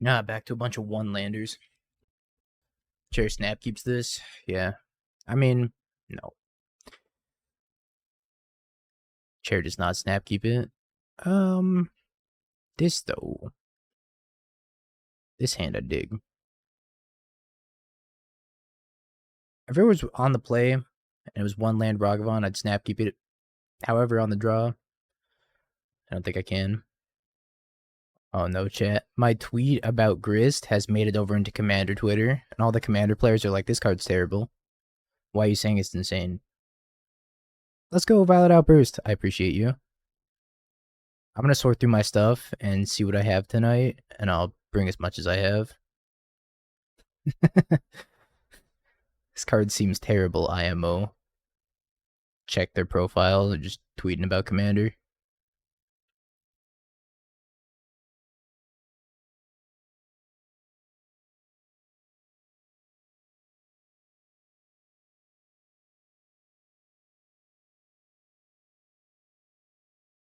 Nah, back to a bunch of one-landers. Chair Snap keeps this. Yeah. I mean, no. Chair does not Snap keep it. This though. This hand I dig. If it was on the play and it was one land Ragavan, I'd Snap keep it. However, on the draw, I don't think I can. Oh no, chat. My tweet about Grist has made it over into Commander Twitter, and all the Commander players are like, this card's terrible. Why are you saying it's insane? Let's go, Violet Outburst. I appreciate you. I'm going to sort through my stuff and see what I have tonight, and I'll bring as much as I have. This card seems terrible, IMO. Check their profile, they're just tweeting about Commander.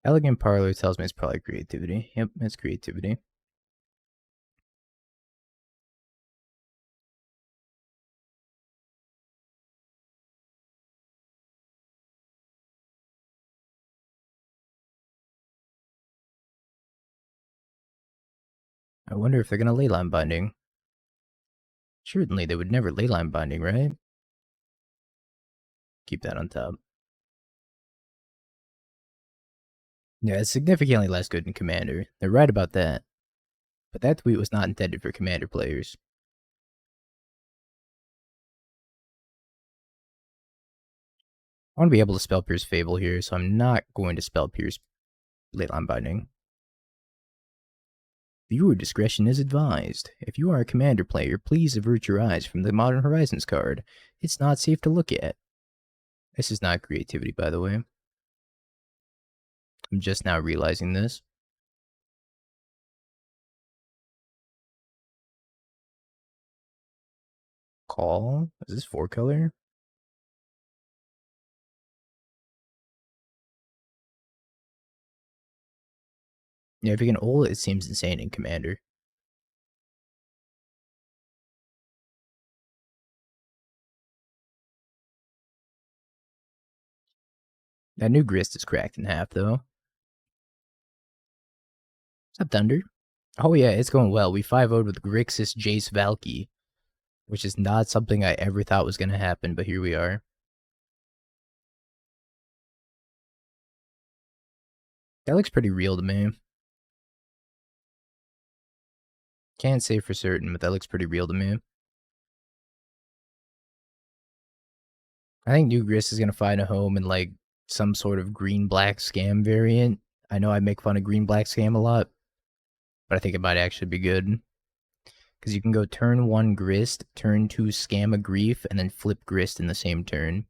Elegant Parlor tells me it's probably creativity. Yep, it's creativity. I wonder if they're going to Leyline Binding. Certainly, they would never Leyline Binding, right? Keep that on top. Yeah, it's significantly less good in Commander. They're right about that. But that tweet was not intended for Commander players. I want to be able to spell Pierce Fable here, so I'm not going to spell Pierce Leyline Binding. Viewer discretion is advised. If you are a Commander player, please avert your eyes from the Modern Horizons card. It's not safe to look at. This is not creativity, by the way. I'm just now realizing this. Call? Is this 4-color? Yeah, if you can ult, it seems insane in Commander. That new Grist is cracked in half, though. What's up, Thunder? Oh yeah, it's going well. We 5-0'd with Grixis Jace Valky, which is not something I ever thought was going to happen, but here we are. That looks pretty real to me. Can't say for certain, but that looks pretty real to me. I think New Grist is going to find a home in, like, some sort of green-black scam variant. I know I make fun of green-black scam a lot, but I think it might actually be good. Because you can go turn 1 Grist, turn 2 Scam a Grief, and then flip Grist in the same turn.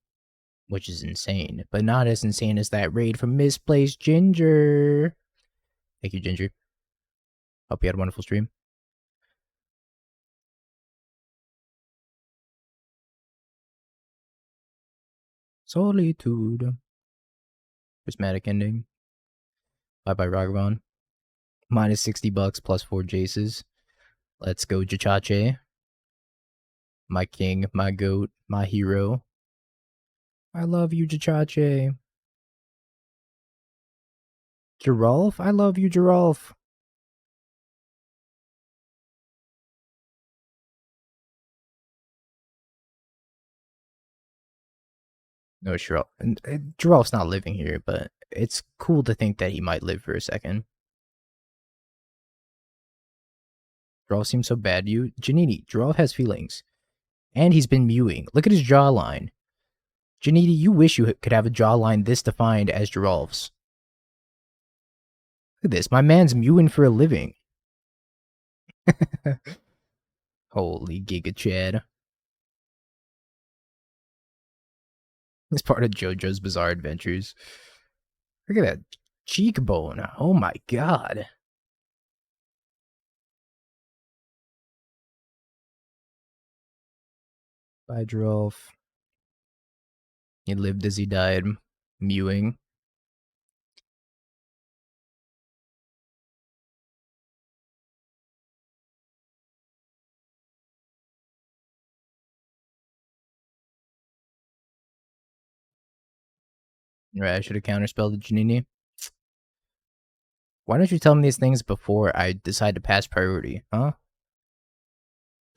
Which is insane, but not as insane as that raid from Misplaced Ginger. Thank you, Ginger. Hope you had a wonderful stream. Solitude. Prismatic ending. Bye-bye, Ragavan. Minus 60 bucks plus 4 Jaces. Let's go, Jachache. My king, my goat, my hero. I love you, Jachache. Geralf? I love you, Geralf. No, Geralf. Geralf's not living here, but it's cool to think that he might live for a second. Geralf seems so bad to you. Janini, Geralf has feelings. And he's been mewing. Look at his jawline. Janiti, you wish you could have a jawline this defined as Geralf's. Look at this. My man's mewing for a living. Holy Giga Chad. It's part of JoJo's Bizarre Adventures. Look at that cheekbone. Oh my god. Bye, Geralf. He lived as he died, mewing. Right, I should have counterspelled the Janini. Why don't you tell me these things before I decide to pass priority, huh?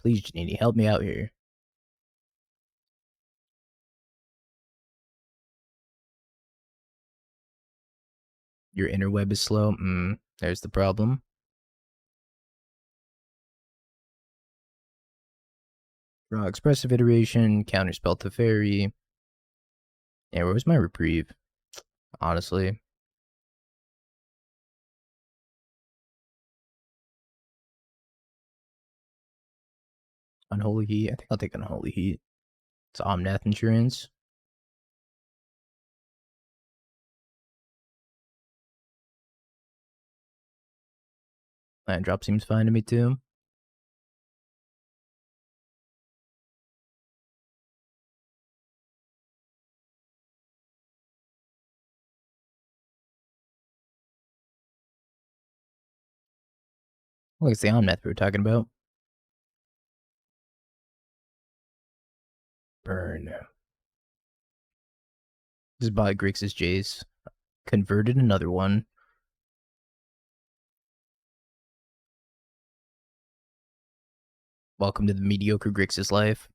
Please, Janini, help me out here. Your interweb is slow. There's the problem. Draw expressive iteration, counterspell to fairy. Yeah, where was my reprieve? Honestly. Unholy Heat. I think I'll take Unholy Heat. It's Omnath Insurance. Land drop seems fine to me too. Look, it's the Omnath we were talking about. Burn. Just bought Grixis Jace. Converted another one. Welcome to the mediocre Grixis life.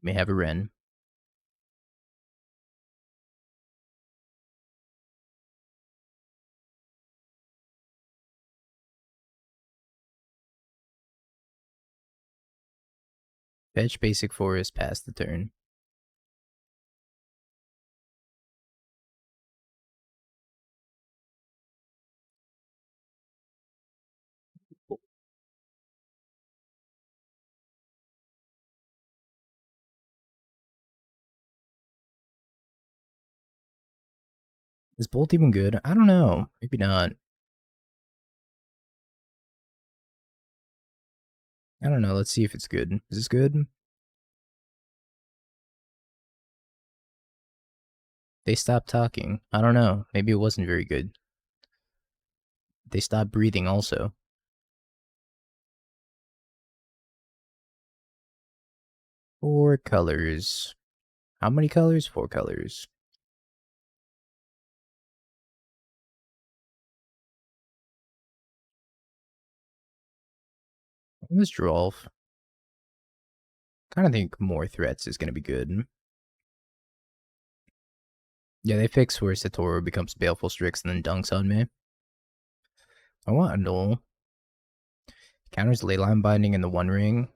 May have a Ren. Fetch basic forest, pass the turn. Is Bolt even good? I don't know. Maybe not. I don't know. Let's see if it's good. Is this good? They stopped talking. I don't know. Maybe it wasn't very good. They stopped breathing also. Four colors. How many colors? Four colors. This Geralf. Kind of think more threats is going to be good. Yeah, they fix where Satoru becomes Baleful Strix and then dunks on me. I want a null. Counters Leyline Binding in the One Ring.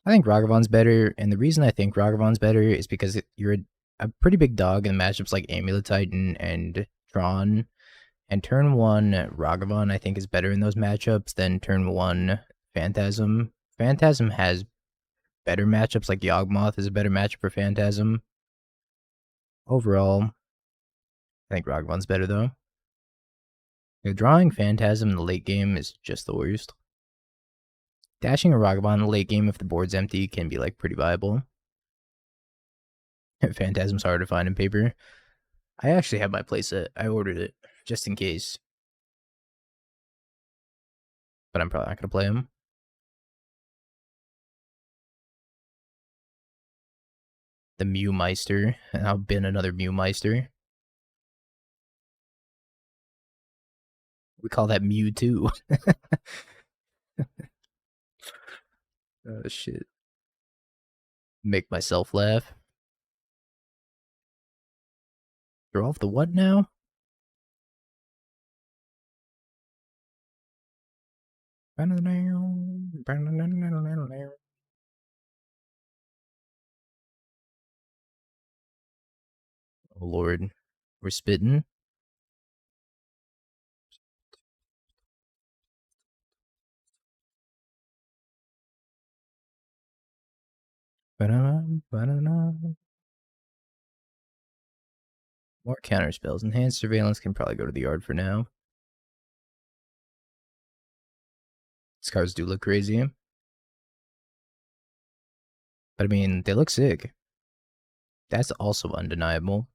I think Ragavan's better, and the reason I think Ragavan's better is because you're a pretty big dog in matchups like Amulet Titan and Tron. And turn 1 Ragavan, I think, is better in those matchups than turn 1 Phantasm. Phantasm has better matchups, like Yawgmoth is a better matchup for Phantasm. Overall, I think Ragavan's better, though. Drawing Phantasm in the late game is just the worst. Dashing a Ragavan in the late game if the board's empty can be, like, pretty viable. Phantasm's hard to find in paper. I actually have my playset. I ordered it, just in case. But I'm probably not going to play him. The Mew Meister. And I'll bin another Mew Meister. We call that Mewtwo. Oh, shit. Make myself laugh. Throw off the what now? Oh, Lord. We're spitting. More counter spells. Enhanced Surveillance can probably go to the yard for now. These cards do look crazy. But I mean, they look sick. That's also undeniable.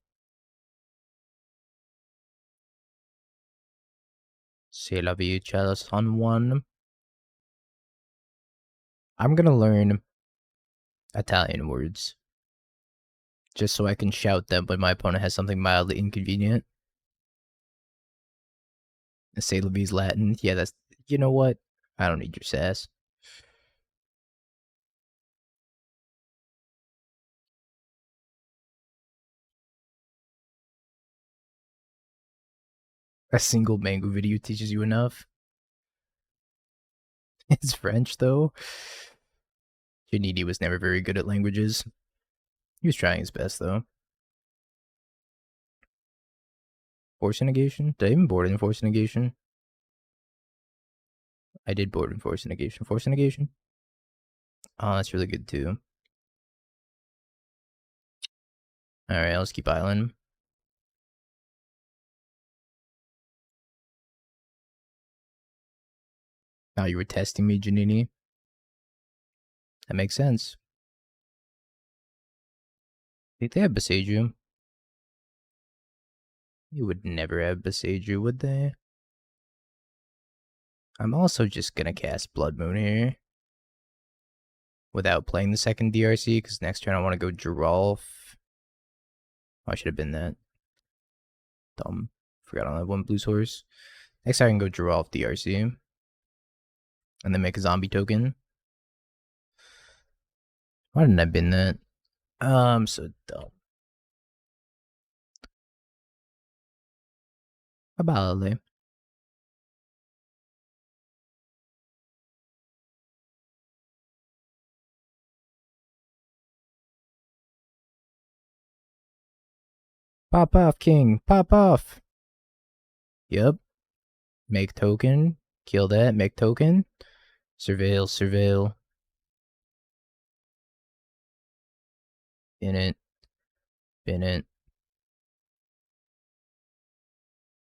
C'est la vie, Chalice on 1. I'm gonna learn Italian words. Just so I can shout them when my opponent has something mildly inconvenient. Say Levy's Latin. Yeah, that's... You know what? I don't need your sass. A single mango video teaches you enough. It's French, though. Janiti was never very good at languages. He was trying his best, though. Force negation? Did I even board in force negation? I did board in force negation. Force negation? Oh, that's really good, too. Alright, let's keep island. Now you were testing me, Janini. That makes sense. Think they have Besaju? You would never have Besaju, would they? I'm also just gonna cast Blood Moon here. Without playing the second DRC, because next turn I want to go Geralf. Oh, I should have been that. Dumb. Forgot on that one blue source. Next I can go Geralf DRC. And then make a zombie token. Why didn't I bin that? I'm so dumb. Probably. Pop off, king. Pop off. Yep. Make token. Kill that. Make token. Surveil, surveil. Bin it. Bin it.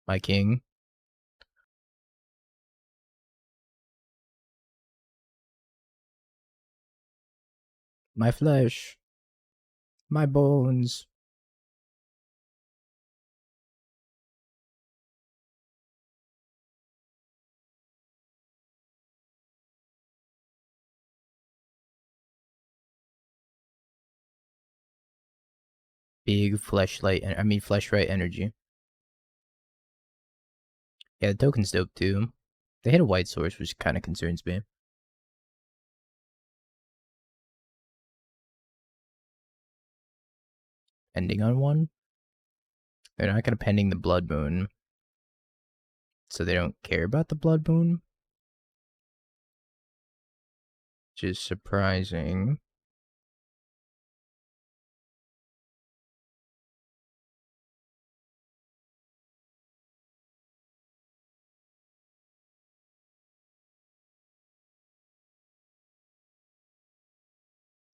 My king. My flesh. My bones. Big fleshlight. I mean, fleshlight energy. Yeah, the token's dope too. They hit a white source, which kind of concerns me. Pending on one? They're not gonna pending the Blood Moon. So they don't care about the Blood Moon? Which is surprising.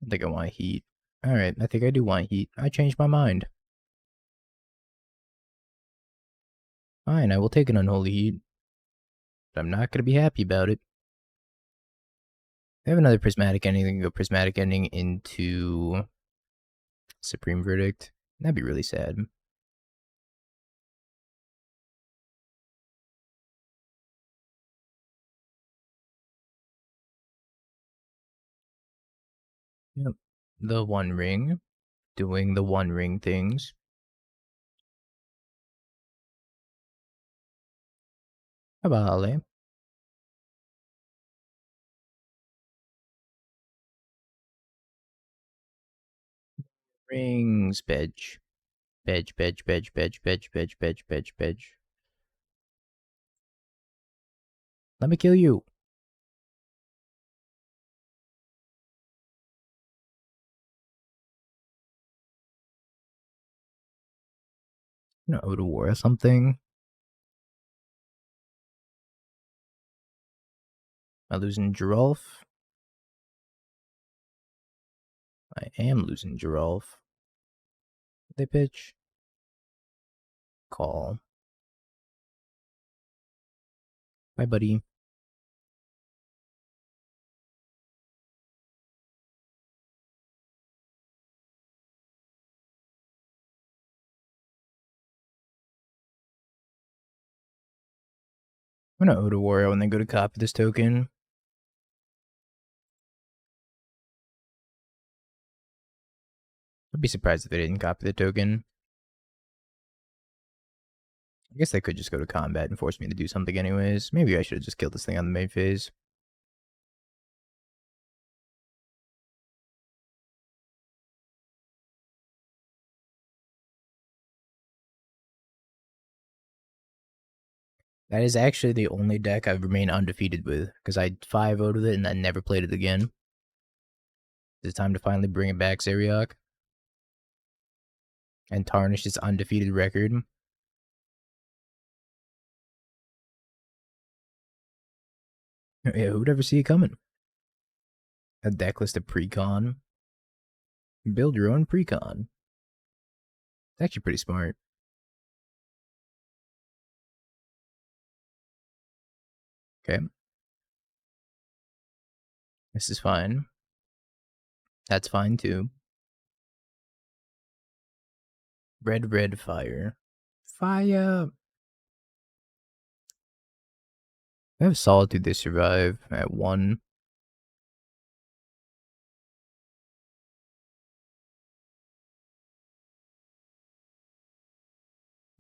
I think I want heat. Alright, I think I do want heat. I changed my mind. Fine, I will take an unholy heat. But I'm not gonna be happy about it. I have another prismatic ending, then go prismatic ending into Supreme Verdict. That'd be really sad. Yep. The One Ring. Doing the One Ring things. Abale. Rings. Bedge. Bedge, bedge, bedge, bedge, bedge, bedge, bedge, bedge, bedge. Let me kill you. No, to war or something. Am I losing Geralf? I am losing Geralf. They pitch. Call. Bye, buddy. I'm gonna Oda Wario and then go to copy this token. I'd be surprised if they didn't copy the token. I guess they could just go to combat and force me to do something anyways. Maybe I should have just killed this thing on the main phase. That is actually the only deck I've remained undefeated with, because I 5-0'd with it and I never played it again. It's time to finally bring it back, Zeriok, and tarnish its undefeated record. Yeah, who'd ever see it coming? A deck list of precon. Build your own precon. It's actually pretty smart. Okay. This is fine. That's fine too. Red fire. Fire! I have Solitude they survive at 1.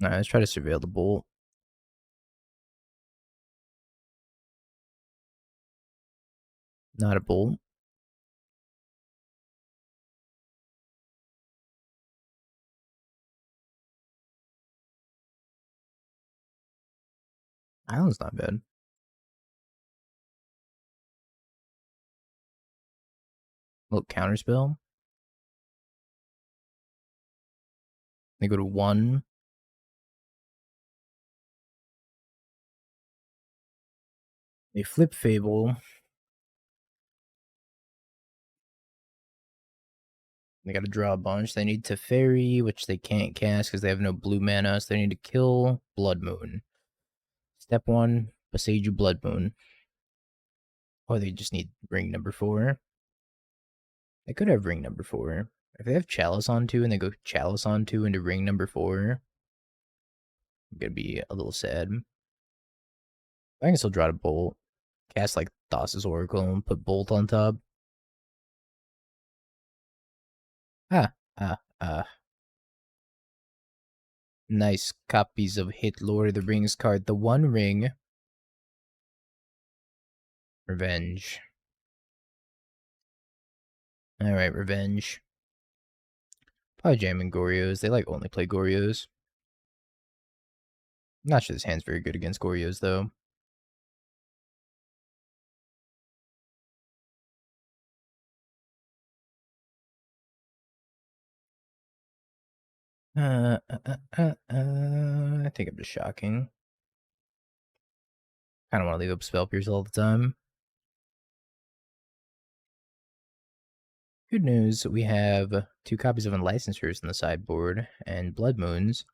Alright, let's try to surveil the bolt. Not a bolt. Island's not bad. Little counterspell. They go to 1. They flip Fable. They gotta draw a bunch. They need Teferi, which they can't cast because they have no blue mana, so they need to kill Blood Moon. Step 1, Boseiju Blood Moon. Or they just need ring number 4. They could have ring number 4. If they have Chalice on 2 and they go Chalice on 2 into ring number 4, I'm gonna be a little sad. I can still draw a Bolt. Cast like Thassa's Oracle and put Bolt on top. Ah. Nice copies of Hit Lord of the Rings card. The One Ring. Revenge. Alright, Revenge. Probably jamming Goryo's. They like only play Goryo's. I'm not sure this hand's very good against Goryo's though. I think I'm just shocking. I don't want to leave up Spell Pierce all the time. Good news, we have 2 copies of Unlicensures in the sideboard, and Blood Moons.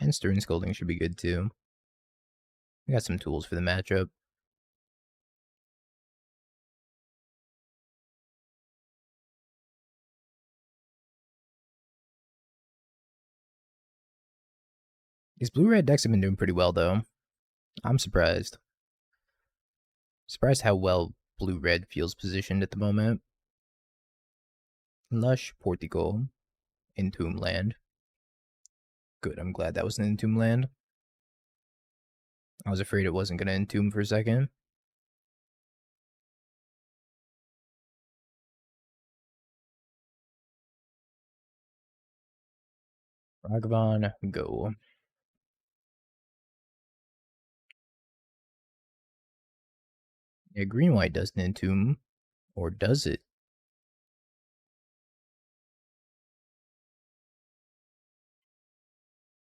And Stern Scolding should be good too. We got some tools for the matchup. These blue-red decks have been doing pretty well though. I'm surprised. Surprised how well blue-red feels positioned at the moment. Lush Portico. Entomb land. Good, I'm glad that was an Entomb land. I was afraid it wasn't going to Entomb for a second. Ragavan, go. Yeah, green-white doesn't Entomb. Or does it?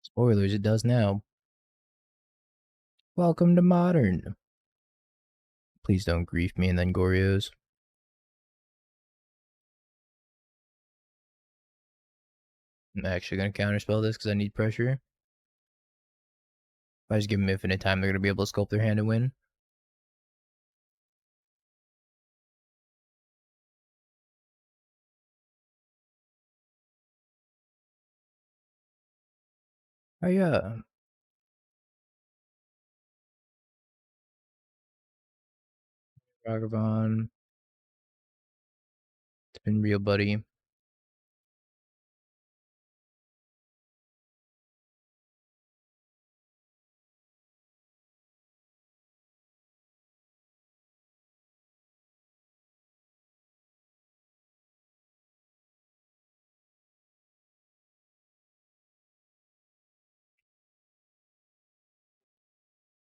Spoilers, it does now. Welcome to Modern. Please don't grief me and then Goryo's. I'm actually going to counterspell this because I need pressure. If I just give them infinite time, they're going to be able to sculpt their hand and win. Oh yeah. Ragavan. It's been real, buddy.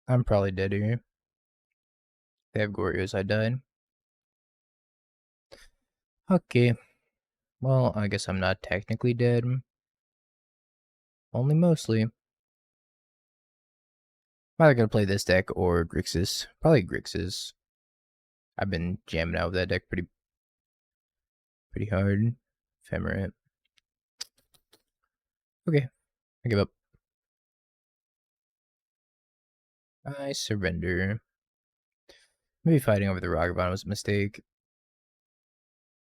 I'm probably dead here. They have Goryo's, I died. Okay. Well, I guess I'm not technically dead. Only mostly. Either gonna play this deck or Grixis. Probably Grixis. I've been jamming out with that deck pretty hard. Ephemerate. Okay, I give up. I surrender. Maybe fighting over the Ragavan was a mistake.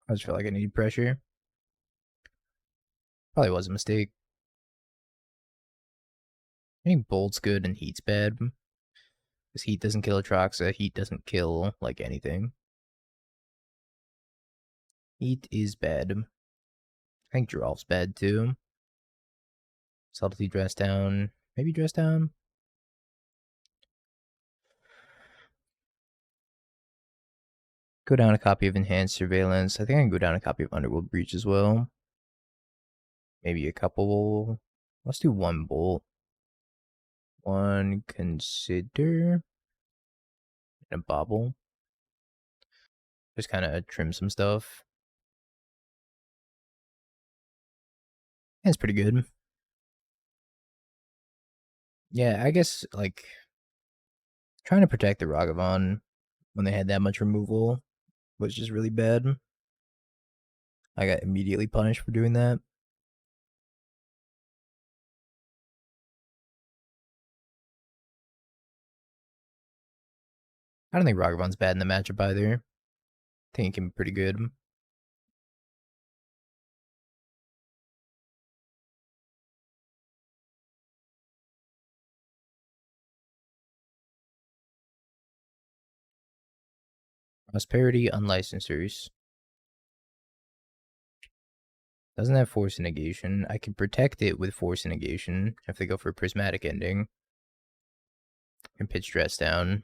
I just felt like I needed pressure. Probably was a mistake. I think Bolt's good and Heat's bad. Because Heat doesn't kill Atraxa. Heat doesn't kill, like, anything. Heat is bad. I think Geralf's bad too. Subtlety dress down. Maybe dress down. Go down a copy of Enhanced Surveillance. I think I can go down a copy of Underworld Breach as well. Maybe a couple. Let's do one Bolt. One Consider. And a Bobble. Just kind of trim some stuff. That's pretty good. Yeah, I guess, like, trying to protect the Ragavan when they had that much removal was just really bad. I got immediately punished for doing that. I don't think Ragavan's bad in the matchup either. I think he can be pretty good. Prosperity Unlicensors. Doesn't have Force Negation. I can protect it with Force Negation if they go for a Prismatic Ending. And pitch Dress down.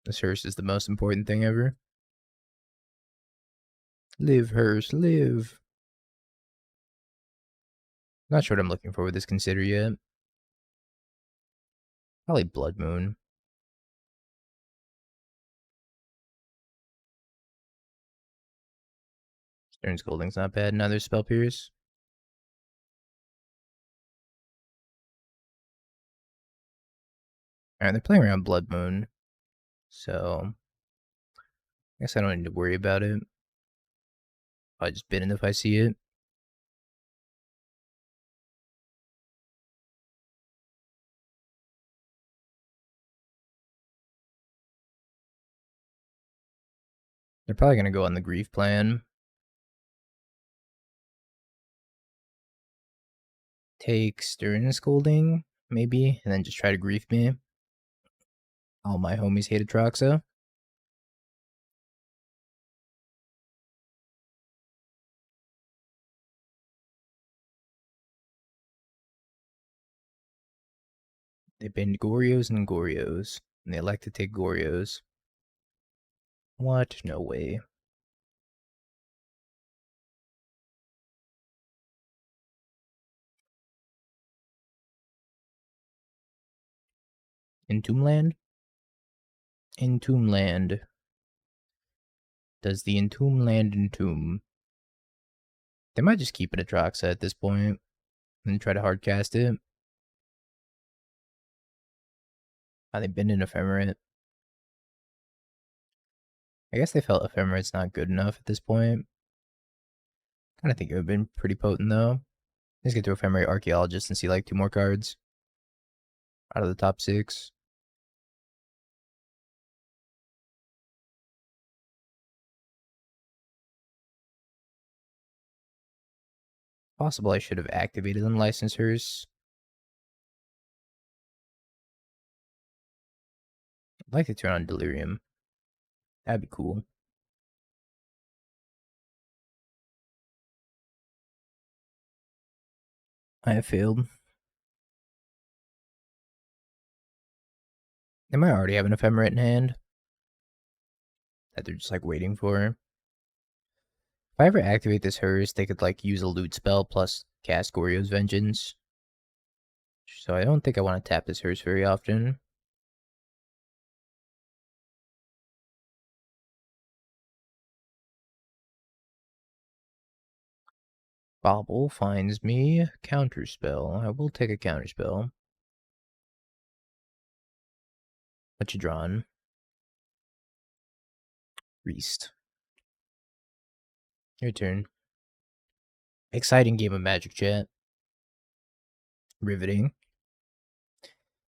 This Hearse is the most important thing ever. Live, Hearse, live. Not sure what I'm looking for with this Consider yet. Probably Blood Moon. Stern Scolding's not bad. Another Spell Pierce. Alright, they're playing around Blood Moon. So, I guess I don't need to worry about it. I'll just bid in if I see it. They're probably going to go on the Grief plan. Take Stern Scolding, maybe, and then just try to Grief me. All my homies hate Atraxa. They've been Gorios and Gorios, and they like to take Gorios. What? No way. Entombland? Entombland. Does the Entombland entomb? They might just keep it Atraxa at this point and try to hardcast it. They've been in Ephemerate. I guess they felt Ephemerate's not good enough at this point. Kind of think it would have been pretty potent though. Let's get to Ephemerate Archaeologist and see like 2 more cards out of the top 6. Possible I should have activated Unlicensors. I'd like to turn on Delirium. That'd be cool. I have failed. They might already have an Ephemerate in hand that they're just like waiting for. If I ever activate this Hearse, they could like use a loot spell plus cast Goryo's Vengeance. So I don't think I want to tap this Hearse very often. Bobble finds me counterspell. I will take a counterspell. What you drawing? Priest. Your turn. Exciting game of Magic, chat. Riveting.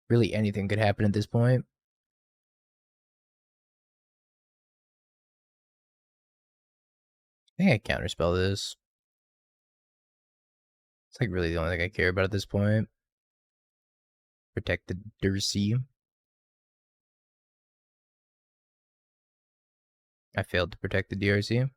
Really anything could happen at this point. I think I counterspell this. It's like really the only thing I care about at this point. Protect the Dursey. I failed to protect the DRC.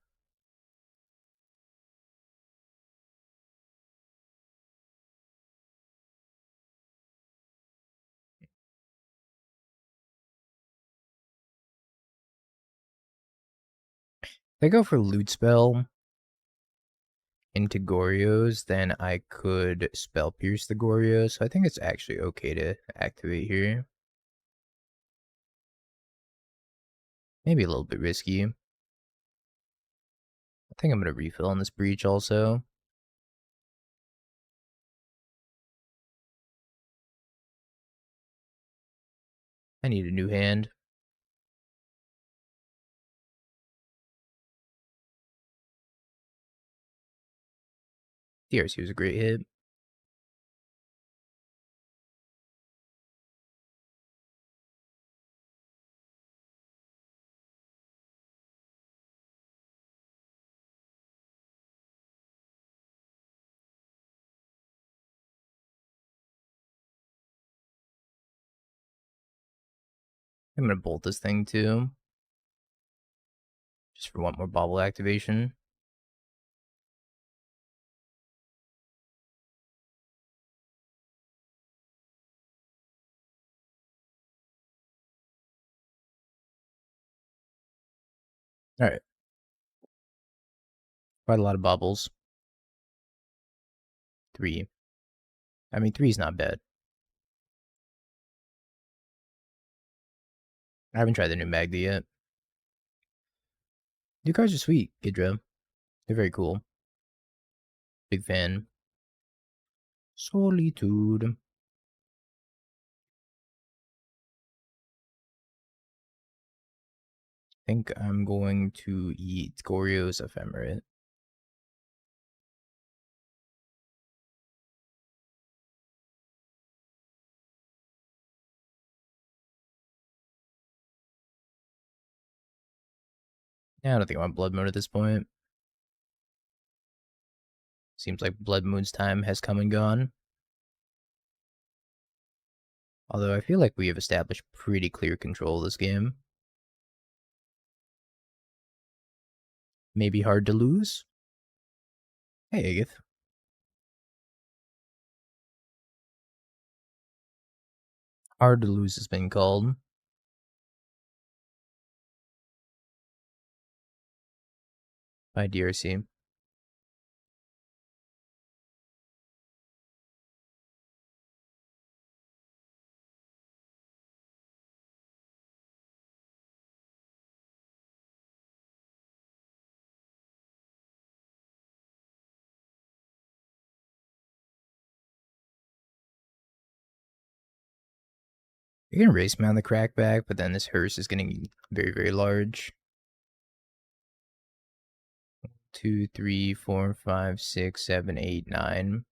If I go for loot spell into Goryo's, then I could spell pierce the Goryo. So I think it's actually okay to activate here. Maybe a little bit risky. I think I'm going to refill on this breach also. I need a new hand. DRC was a great hit. I'm going to bolt this thing too. Just for one more bobble activation. Alright. Quite a lot of bobbles. 3. I mean, 3 is not bad. I haven't tried the new Magda yet. New cards are sweet, Gidra. They're very cool. Big fan. Solitude. I think I'm going to eat Goryo's Ephemerate. Yeah, I don't think I want Blood Moon at this point. Seems like Blood Moon's time has come and gone. Although I feel like we have established pretty clear control of this game. Maybe hard to lose? Hey, Agatha. Hard to lose has been called. By DRC. You can race me on the crackback, but then this hearse is getting very, very large. 2, 3, 4, 5, 6, 7, 8, 9.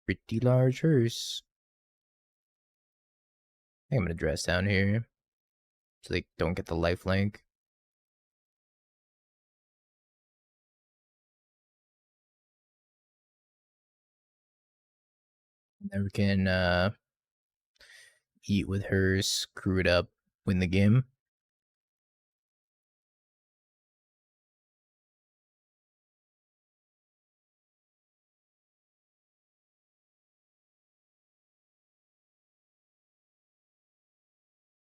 Pretty large hearse. I think I'm gonna dress down here. So they don't get the lifelink. And then we can eat with her, screw it up, win the game.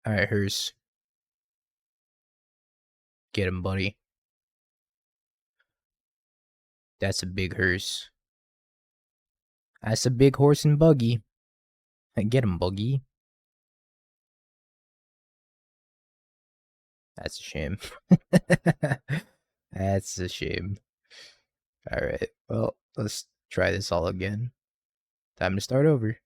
Alright, Hearse. Get him, buddy. That's a big hearse. That's a big horse and buggy. Get him, buggy. That's a shame. That's a shame. Alright, well, let's try this all again. Time to start over.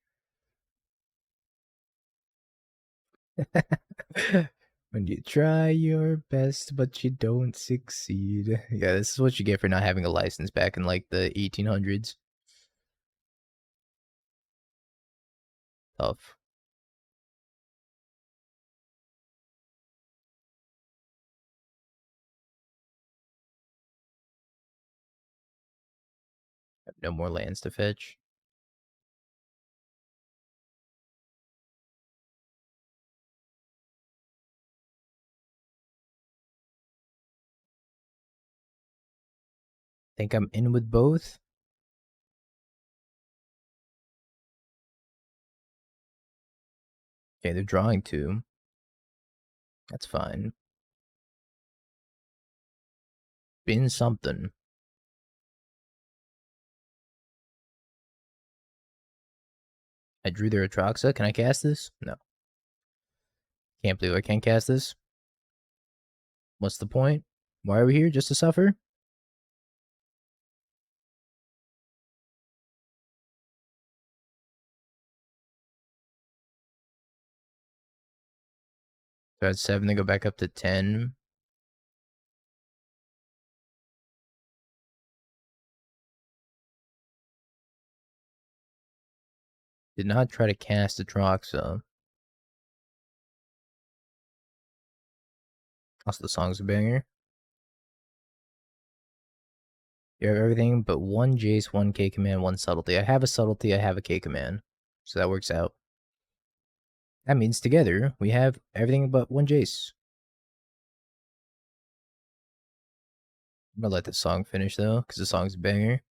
When you try your best, but you don't succeed. Yeah, this is what you get for not having a license back in like the 1800s. Tough. Have no more lands to fetch. Think I'm in with both? Okay, they're drawing two. That's fine. Been something. I drew their Atraxa. Can I cast this? No. Can't believe I can't cast this. What's the point? Why are we here? Just to suffer? So at 7, they go back up to 10. Did not try to cast Atraxa. Also, the song's a banger. You have everything but one Jace, one K command, one subtlety. I have a subtlety, I have a K command. So that works out. That means together, we have everything but one Jace. I'm gonna let the song finish though, because the song's a banger.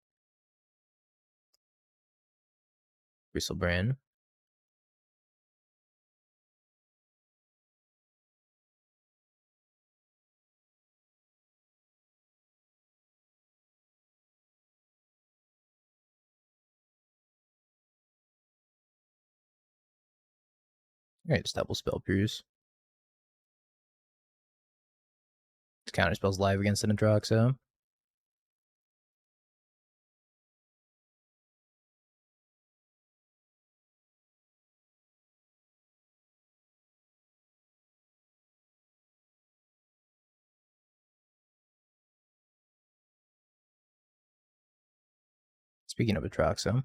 Bristlebrand. Alright, just double spell pierce. Counter spells live against an Atraxa. Speaking of Atraxa,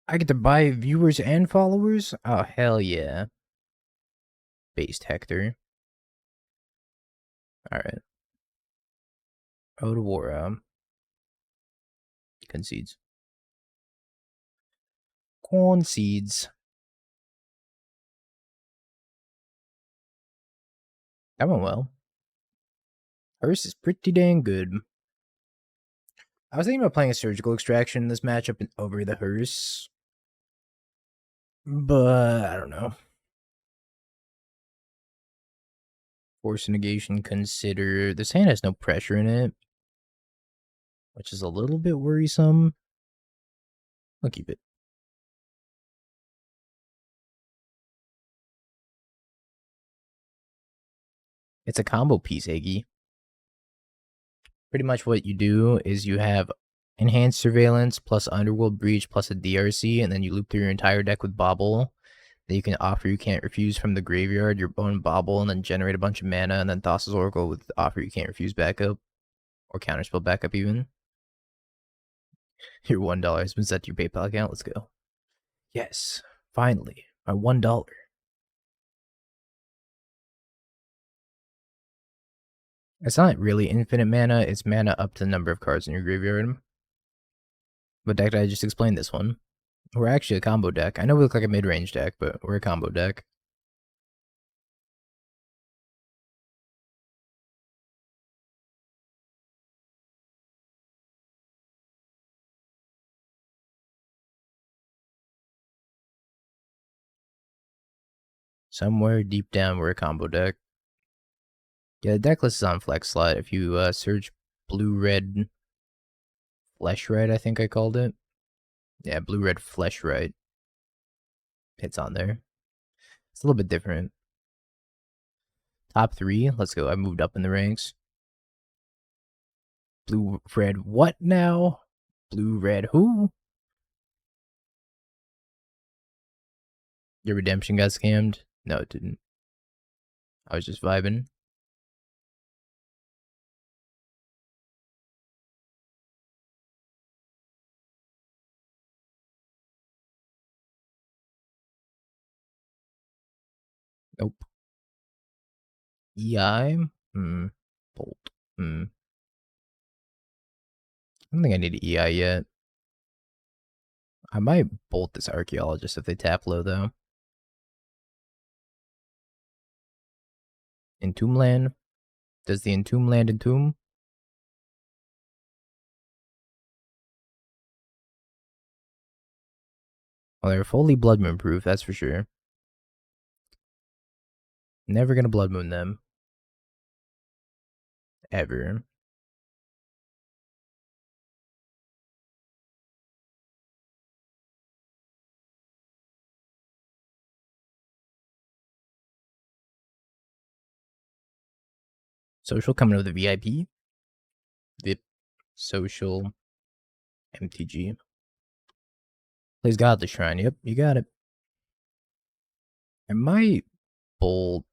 I get to buy viewers and followers? Oh, hell yeah. Based Hector. Alright. Odawara. Concedes. Concedes. That went well. Hers is pretty dang good. I was thinking about playing a surgical extraction in this matchup over the hearse. But I don't know. Force negation, consider. This hand has no pressure in it, which is a little bit worrisome. I'll keep it. It's a combo piece, Eggy. Pretty much what you do is you have enhanced surveillance plus underworld breach plus a DRC, and then you loop through your entire deck with bobble. Then you can offer you can't refuse from the graveyard, your own bobble, and then generate a bunch of mana, and then Thassa's Oracle with offer you can't refuse backup. Or counterspell backup even. Your $1 has been set to your PayPal account. Let's go. Yes, finally, my $1. It's not really infinite mana, it's mana up to the number of cards in your graveyard. What deck did I just explain this one? We're actually a combo deck. I know we look like a mid-range deck, but we're a combo deck. Somewhere deep down we're a combo deck. Yeah, the deck list is on Flex Slot. If you search blue-red flesh red, I think I called it. Yeah, blue-red flesh red. It's on there. It's a little bit different. Top 3. Let's go. I moved up in the ranks. Blue-red what now? Blue-red who? Your redemption got scammed? No, it didn't. I was just vibing. Nope. EI? Bolt. I don't think I need an EI yet. I might bolt this archaeologist if they tap low, though. Entomb land? Does the entomb land entomb? Well, they're fully blood moon proof, that's for sure. Never gonna blood moon them. Ever. Social coming with a VIP. VIP. Social. MTG. Plays Godly Shrine. Yep, you got it. I might bolt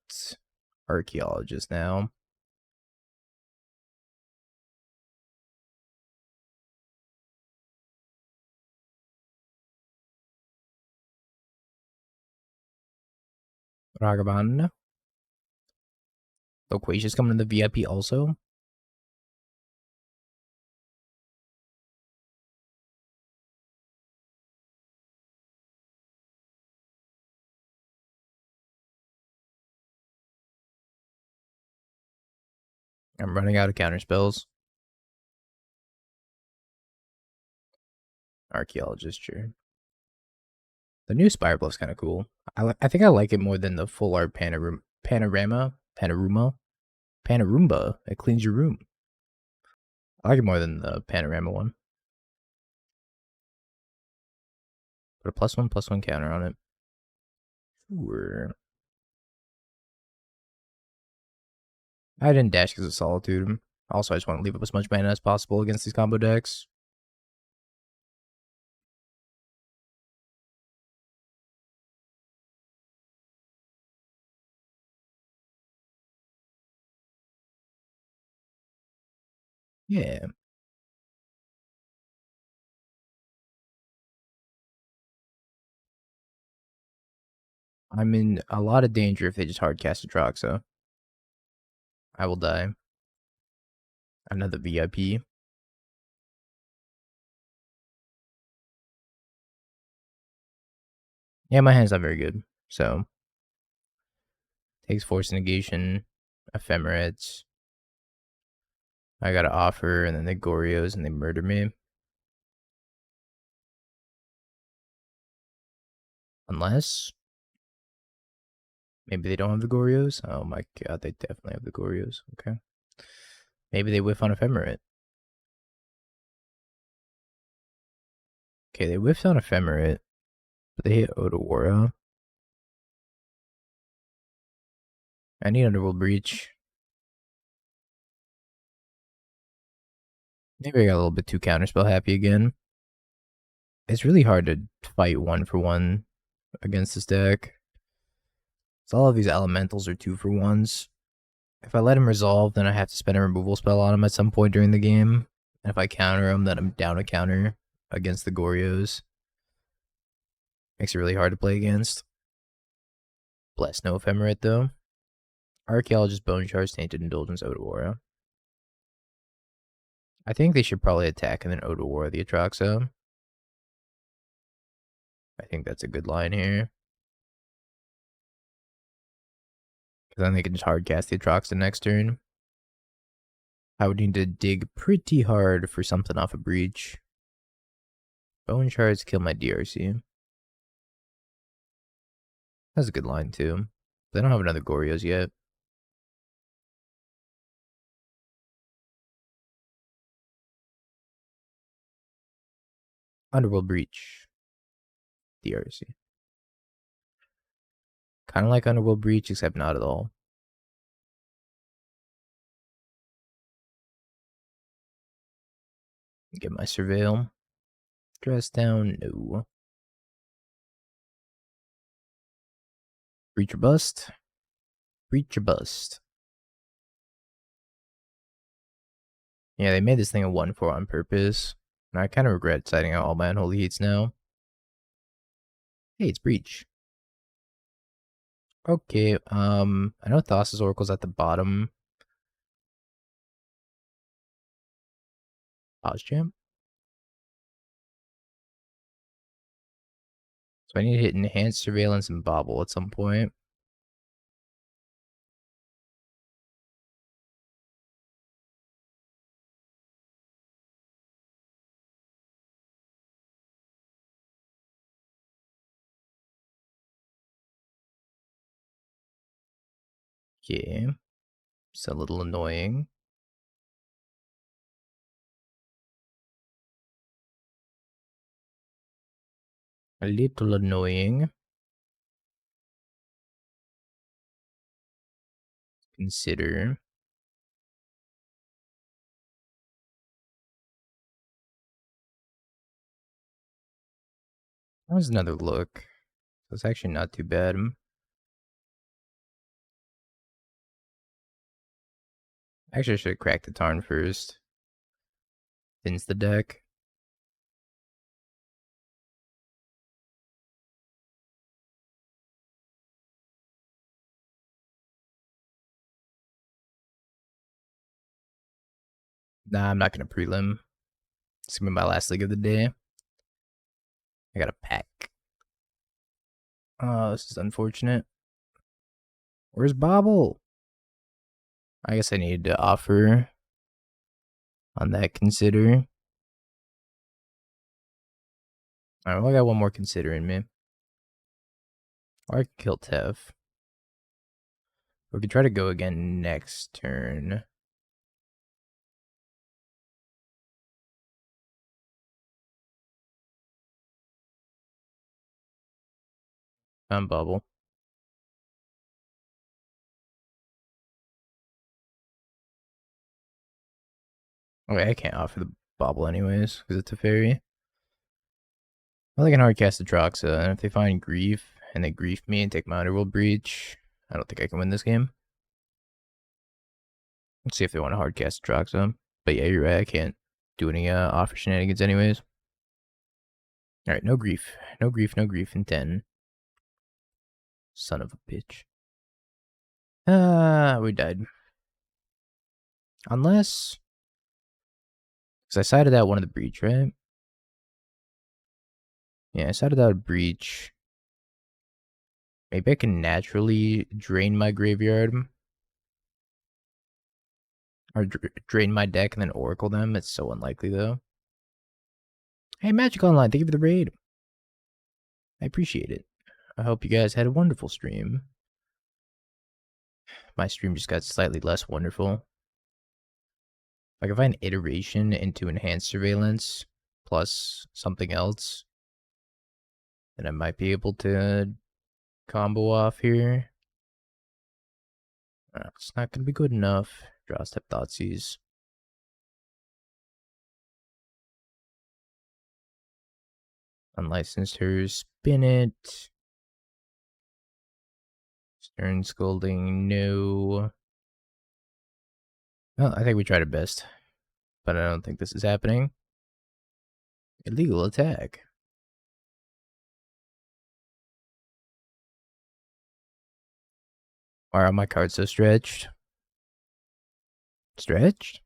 Archaeologist now. Ragavan. Loquacious coming to the VIP also. I'm running out of counter spells. Archaeologist, sure. The new Spire Bluff's kind of cool. I think I like it more than the full art Panoruma. It cleans your room. I like it more than the Panorama one. Put a +1/+1 counter on it. Sure. I didn't dash because of Solitude. Also, I just want to leave up as much mana as possible against these combo decks. Yeah. I'm in a lot of danger if they just hardcast Atraxa. I will die. Another VIP. Yeah, my hand's not very good. So, takes Force Negation, Ephemerates. I got to offer, and then they Gorios, and they murder me. Unless, maybe they don't have the Gorios. Oh my god, they definitely have the Gorios. Okay. Maybe they whiff on Ephemerate. Okay, they whiffed on Ephemerate, but they hit Otawara. I need Underworld Breach. Maybe I got a little bit too counterspell happy again. It's really hard to fight 1-for-1 against this deck. So all of these elementals are 2-for-1s. If I let him resolve, then I have to spend a removal spell on him at some point during the game. And if I counter him, then I'm down a counter against the Gorios. Makes it really hard to play against. Bless no Ephemerate though. Archaeologist, Bone Shards, Tainted Indulgence, Otawara. I think they should probably attack and then Otawara the Atraxa. I think that's a good line here. Because then they can just hardcast the Atraxa next turn. I would need to dig pretty hard for something off a breach. Bone Shards kill my DRC. That's a good line too. They don't have another Gorios yet. Underworld Breach. DRC. Kind of like Underworld Breach, except not at all. Get my Surveil. Dress down, no. Breach or bust? Breach or bust. Yeah, they made this thing a 1-4 on purpose. And I kind of regret citing out all my unholy heats now. Hey, it's Breach. Okay, I know Thassa's Oracle's at the bottom. Ozjam? So I need to hit Enhanced Surveillance and Bobble at some point. Okay. It's a little annoying. A little annoying. Consider. That was another look. So it's actually not too bad. Actually, I should have cracked the Tarn first. Thins the deck. Nah, I'm not going to prelim. It's going to be my last league of the day. I got a pack. Oh, this is unfortunate. Where's Bobble? I guess I needed to offer on that consider. Alright, well, I got one more consider in me. Or I can kill Tev. We could try to go again next turn. Bubble. Okay, I can't offer the Bobble anyways, because it's a fairy. Well, they can hardcast the Droxa, and if they find Grief, and they grief me and take my Underworld Breach, I don't think I can win this game. Let's see if they want to hardcast the Droxa. But yeah, you're right, I can't do any offer shenanigans anyways. Alright, no grief. No grief, no grief in 10. Son of a bitch. We died. Unless... Because I sided out one of the Breach, right? Yeah, I sided out a Breach. Maybe I can naturally drain my graveyard. Or drain my deck and then Oracle them. It's so unlikely, though. Hey, Magic Online, thank you for the raid. I appreciate it. I hope you guys had a wonderful stream. My stream just got slightly less wonderful. Like, if I find iteration into Enhanced Surveillance plus something else, then I might be able to combo off here. It's not going to be good enough. Draw step Thoughtseize. Unlicensed her, spin it. Stern Scolding, no. Well, I think we tried our best, but I don't think this is happening. Illegal attack. Why are my cards so stretched? Stretched?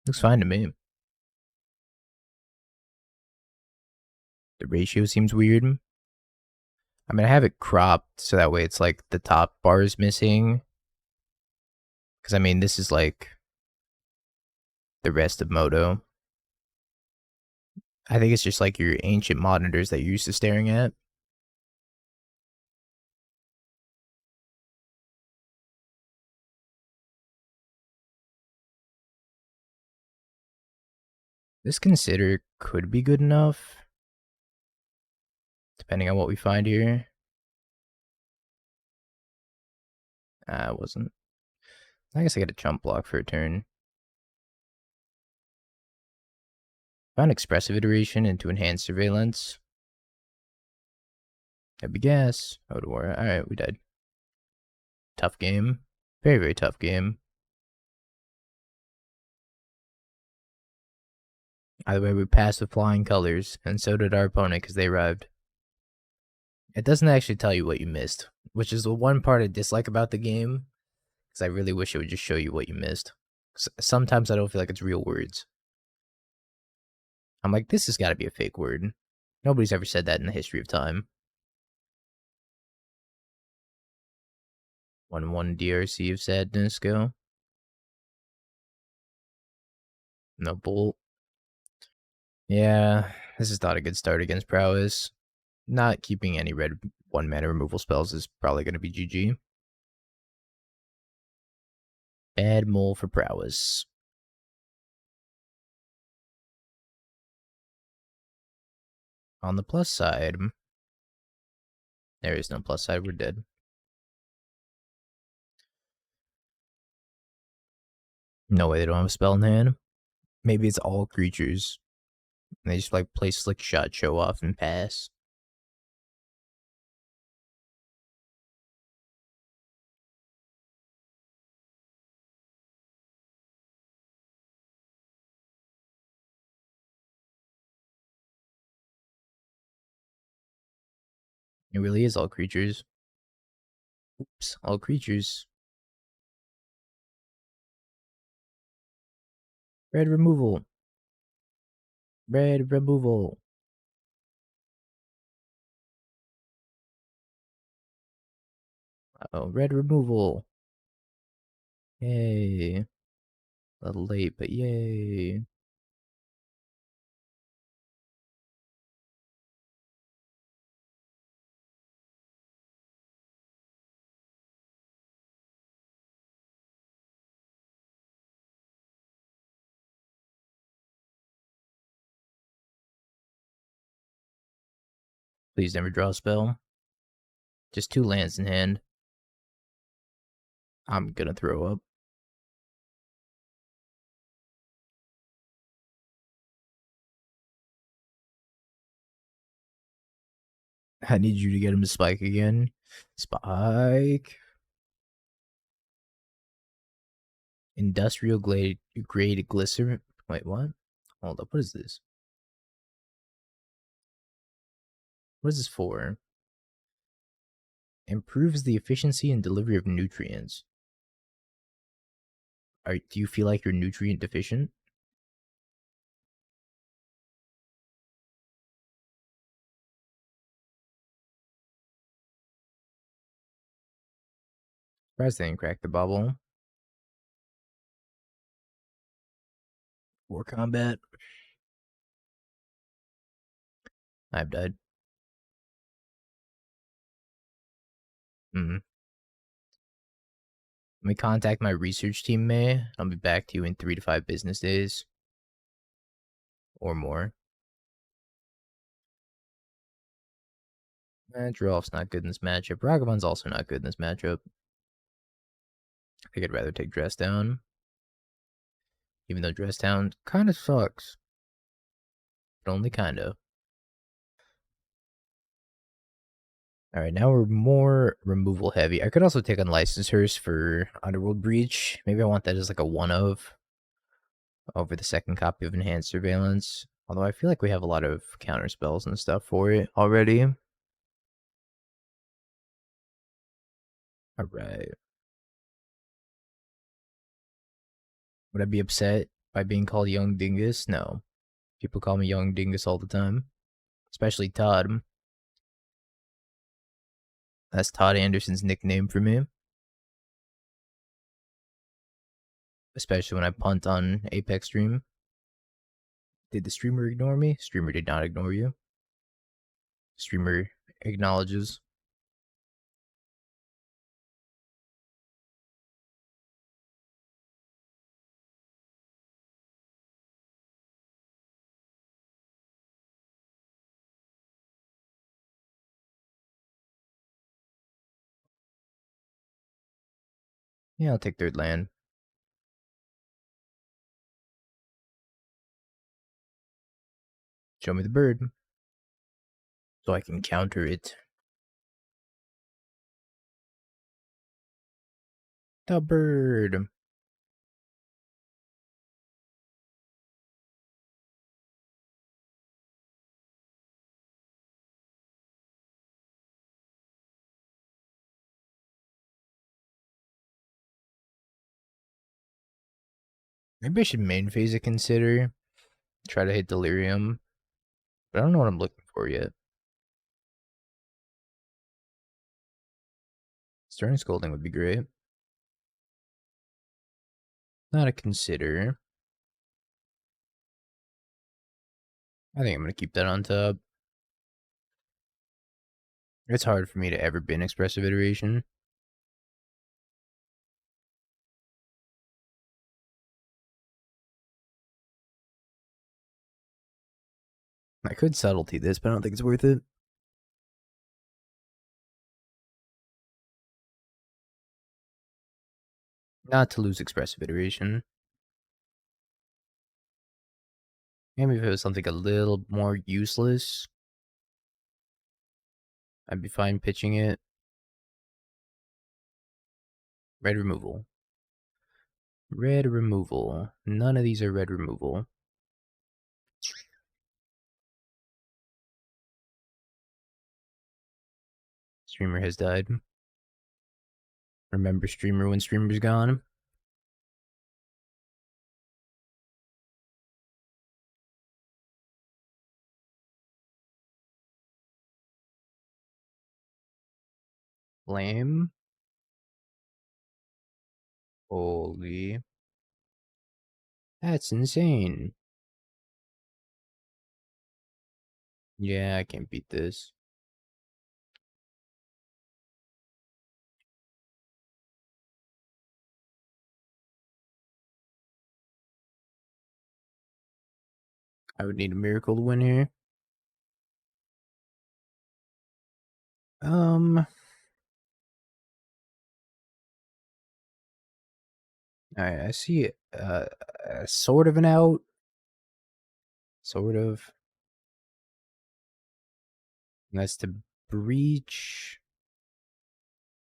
Looks fine to me. The ratio seems weird. I mean, I have it cropped so that way it's like the top bar is missing. Because, I mean, this is like the rest of Moto. I think it's just like your ancient monitors that you're used to staring at. This consider could be good enough, depending on what we find here. It wasn't. I guess I get a chump block for a turn. Found expressive iteration into enhanced surveillance. Heavy gas. Oh, to war. Alright, we died. Tough game. Very, very tough game. Either way, we passed with flying colors, and so did our opponent because they arrived. It doesn't actually tell you what you missed, which is the one part I dislike about the game, because I really wish it would just show you what you missed. Sometimes I don't feel like it's real words. I'm like, this has got to be a fake word. Nobody's ever said that in the history of time. 1-1 DRC of sadness, go. No bolt. Yeah, this is not a good start against prowess. Not keeping any red 1-mana removal spells is probably going to be GG. Bad mole for prowess. On the plus side, there is no plus side, we're dead. No way they don't have a spell in hand. Maybe it's all creatures. And they just like play slick shot, show off, and pass. It really is all creatures. Oops, all creatures. Red removal. Red removal. Oh, red removal. Yay. A little late, but yay. Please never draw a spell. Just 2 lands in hand. I'm gonna throw up. I need you to get him to spike again. Spike. Industrial grade glycerin. Wait, what? Hold up. What is this? What is this for? Improves the efficiency and delivery of nutrients. Do you feel like you're nutrient deficient? Surprised they didn't crack the bubble. War combat. I've died. Let me contact my research team, May. I'll be back to you in 3 to 5 business days. Or more. Geralf's not good in this matchup. Ragavan's also not good in this matchup. I think I'd rather take Dress Down. Even though Dress Down kind of sucks. But only kind of. Alright, now we're more removal heavy. I could also take Unlicensed Hearse for Underworld Breach. Maybe I want that as like a one-of over the second copy of Enhanced Surveillance. Although I feel like we have a lot of counter spells and stuff for it already. Alright. Would I be upset by being called Young Dingus? No. People call me Young Dingus all the time. Especially Todd. That's Todd Anderson's nickname for me. Especially when I punt on Apex Stream. Did the streamer ignore me? Streamer did not ignore you. Streamer acknowledges. Yeah, I'll take third land. Show me the bird. So I can counter it. The bird. Maybe I should main phase it, consider. Try to hit Delirium. But I don't know what I'm looking for yet. Stern Scolding would be great. Not a consider. I think I'm going to keep that on top. It's hard for me to ever bin Expressive Iteration. I could Subtlety this, but I don't think it's worth it. Not to lose Expressive Iteration. Maybe if it was something a little more useless, I'd be fine pitching it. Red removal. Red removal. None of these are red removal. Streamer has died. Remember Streamer when Streamer's gone? Flame? Holy. That's insane. Yeah, I can't beat this. I would need a miracle to win here. Alright, I see sort of an out. Sort of. And that's to breach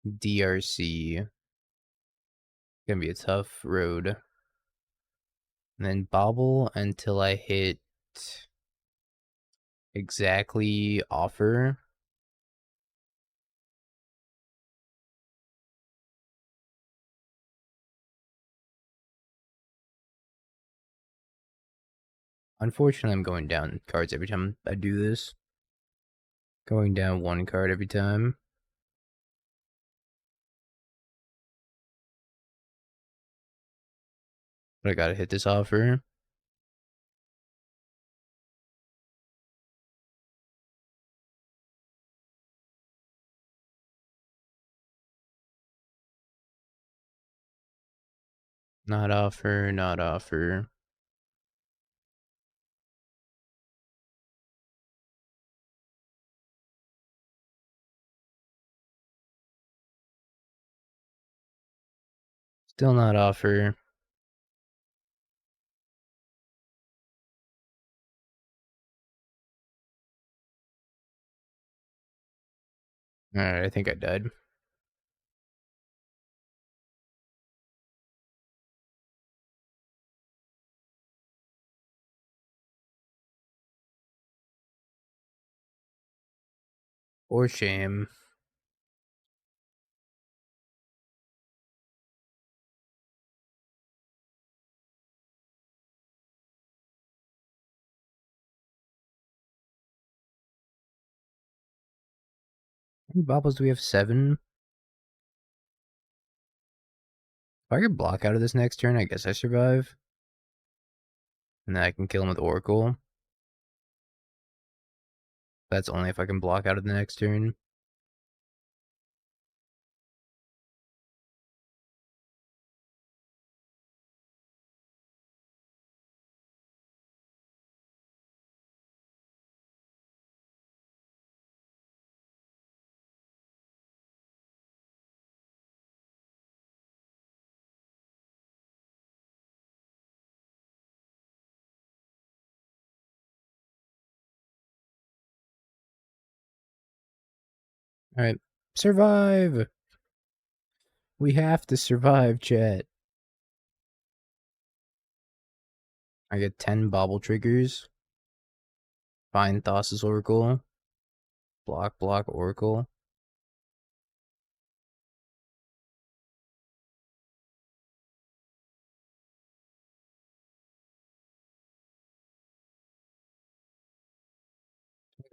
DRC. Gonna be a tough road. And then bobble until I hit exactly offer. Unfortunately, I'm going down cards every time I do this. Going down one card every time. But I gotta hit this offer. Not offer, not offer. Still not offer. Alright, I think I died. Or shame. How many bobbles do we have? 7? If I could block out of this next turn, I guess I survive. And then I can kill him with Oracle. That's only if I can block out of the next turn. Alright. Survive! We have to survive, chat. I get 10 bobble triggers. Find Thassa's Oracle. Block, block, Oracle.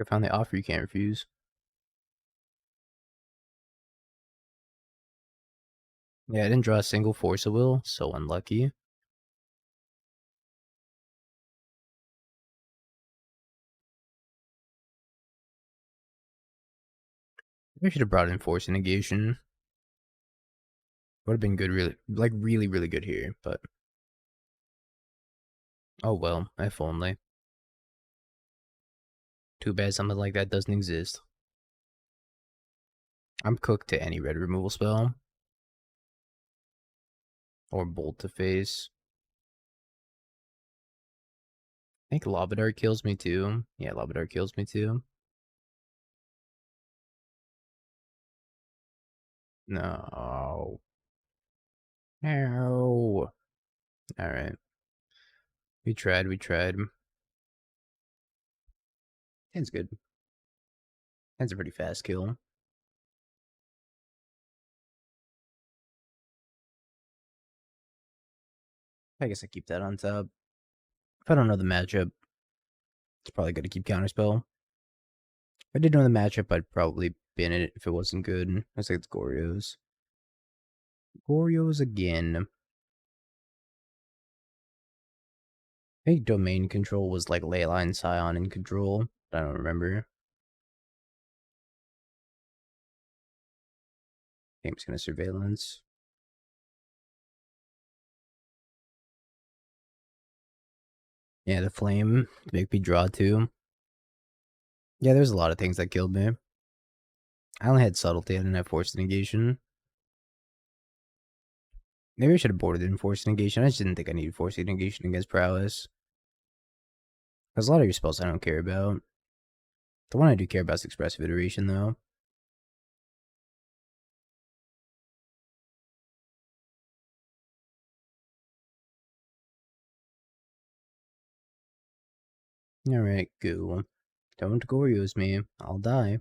I found the offer you can't refuse. Yeah, I didn't draw a single Force of Will, so unlucky. I should have brought in Force Negation. Would have been good, really good here, but oh well, if only. Too bad something like that doesn't exist. I'm cooked to any red removal spell. Or Bolt to face. I think Lava Dart kills me too. Yeah, Lava Dart kills me too. No. No. Alright. We tried. Hand's good. Hand's a pretty fast kill. I guess I keep that on top. If I don't know the matchup, it's probably good to keep Counterspell. If I did know the matchup, I'd probably bin it if it wasn't good. I say it's Goryo's. Goryo's again. I think Domain Control was like Leyline Scion in Control. I don't remember. Game's gonna Surveillance. Yeah, the Flame. Make me draw too. Yeah, there's a lot of things that killed me. I only had Subtlety, I didn't have Forced Negation. Maybe I should have boarded in Forced Negation. I just didn't think I needed Forced Negation against Prowess. Because a lot of your spells I don't care about. The one I do care about is Expressive Iteration, though. Alright, goo. Don't Goryos me. I'll die.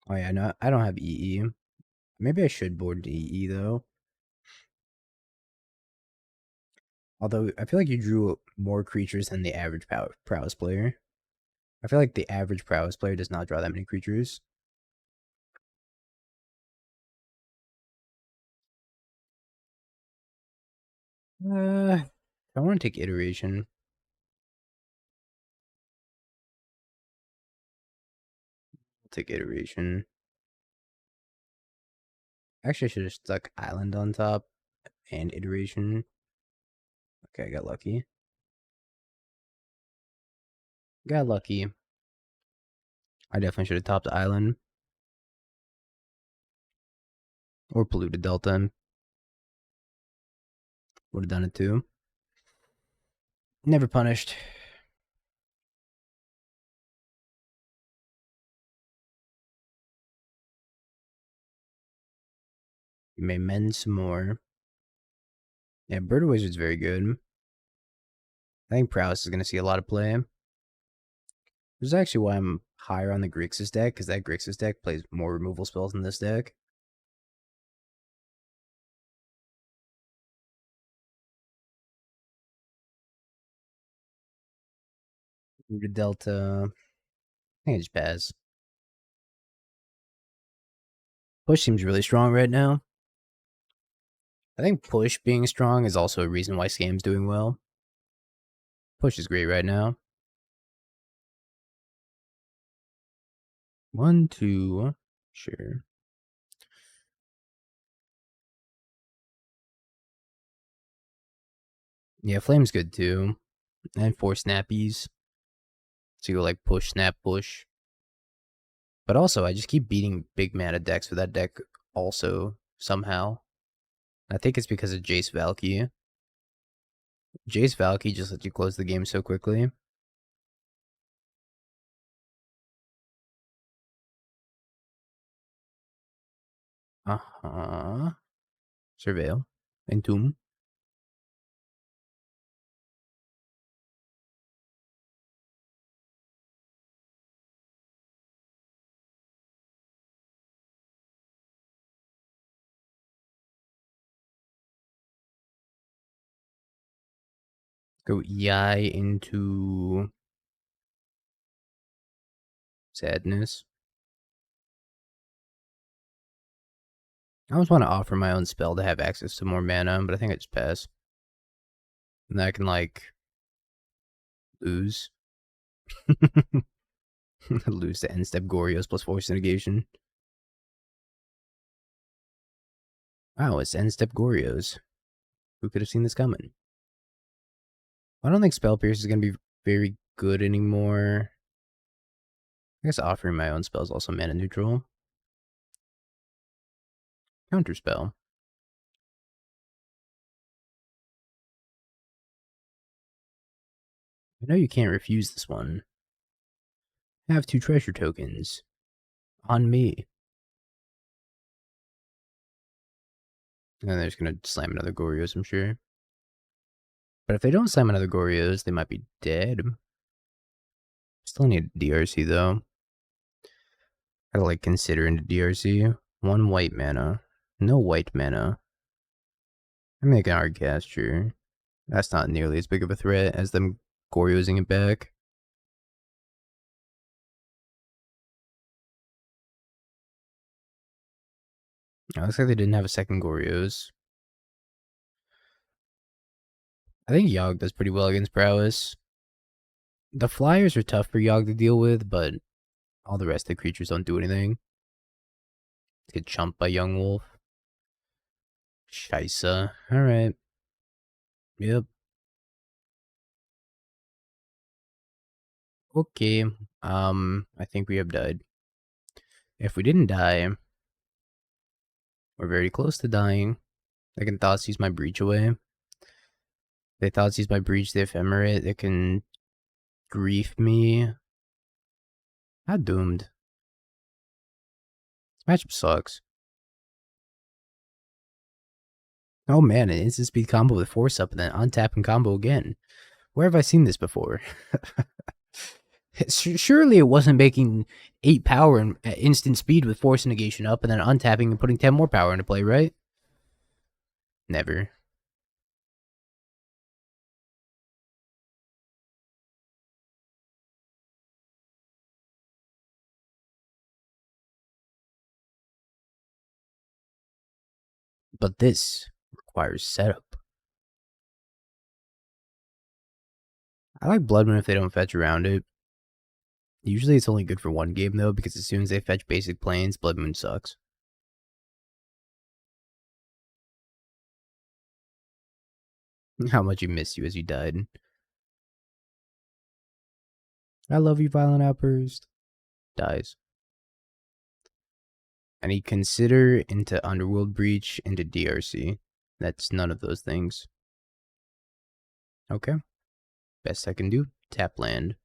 Oh yeah, no, I don't have EE. Maybe I should board EE, though. Although, I feel like you drew more creatures than the average Prowess player. I feel like the average Prowess player does not draw that many creatures. I want to take Iteration. I'll take Iteration. Actually, I should have stuck Island on top and Iteration. Okay, I got lucky. Got lucky. I definitely should have topped Island. Or Polluted Delta. Would have done it too. Never punished. You may mend some more. Yeah, Bird Wizard's very good. I think Prowess is going to see a lot of play. This is actually why I'm higher on the Grixis deck, because that Grixis deck plays more removal spells than this deck. Polluted Delta. I think I just pass. Push seems really strong right now. I think push being strong is also a reason why Scam's doing well. Push is great right now. 1, 2, sure. Yeah, Flame's good too. And 4 snappies. So you go like push, snap, push. But also, I just keep beating big mana decks with that deck also, somehow. I think it's because of Jace Valky. Jace Valky just lets you close the game so quickly. Uh-huh. Surveil. Entomb. Go Yai into Sadness. I always want to offer my own spell to have access to more mana, but I think I just pass. And then I can, like, lose. Lose to end step Gorios plus Force Negation. Wow, it's end step Gorios. Who could have seen this coming? I don't think Spell Pierce is going to be very good anymore. I guess offering my own spell is also mana neutral. Counterspell. I know you can't refuse this one. Have 2 treasure tokens. On me. And then they're just going to slam another Gorios, I'm sure. But if they don't slam another Gorios, they might be dead. Still need DRC, though. Gotta, like, consider into DRC. 1 white mana. No white mana. I'm making hard casture. That's not nearly as big of a threat as them Goriosing it back. It looks like they didn't have a second Gorios. I think Yogg does pretty well against Prowess. The flyers are tough for Yogg to deal with, but all the rest of the creatures don't do anything. Get chumped by Young Wolf. Scheisse. Alright. Yep. Okay. I think we have died. If we didn't die, we're very close to dying. They can Thoughtseize my Breach away. They Thoughtseize my Breach, the Ephemerate. They can grief me. Not doomed. This matchup sucks. Oh man, an instant speed combo with Force Up and then untap and combo again. Where have I seen this before? Surely it wasn't making 8 power and instant speed with Force Negation up and then untapping and putting 10 more power into play, right? Never. But this requires setup. I like Blood Moon if they don't fetch around it. Usually it's only good for 1 game though, because as soon as they fetch basic planes, Blood Moon sucks. How much he missed you as you died. I love you, Violent Outburst. Dies. I need Consider into Underworld Breach into DRC. That's none of those things. Okay. Best I can do. Tap land.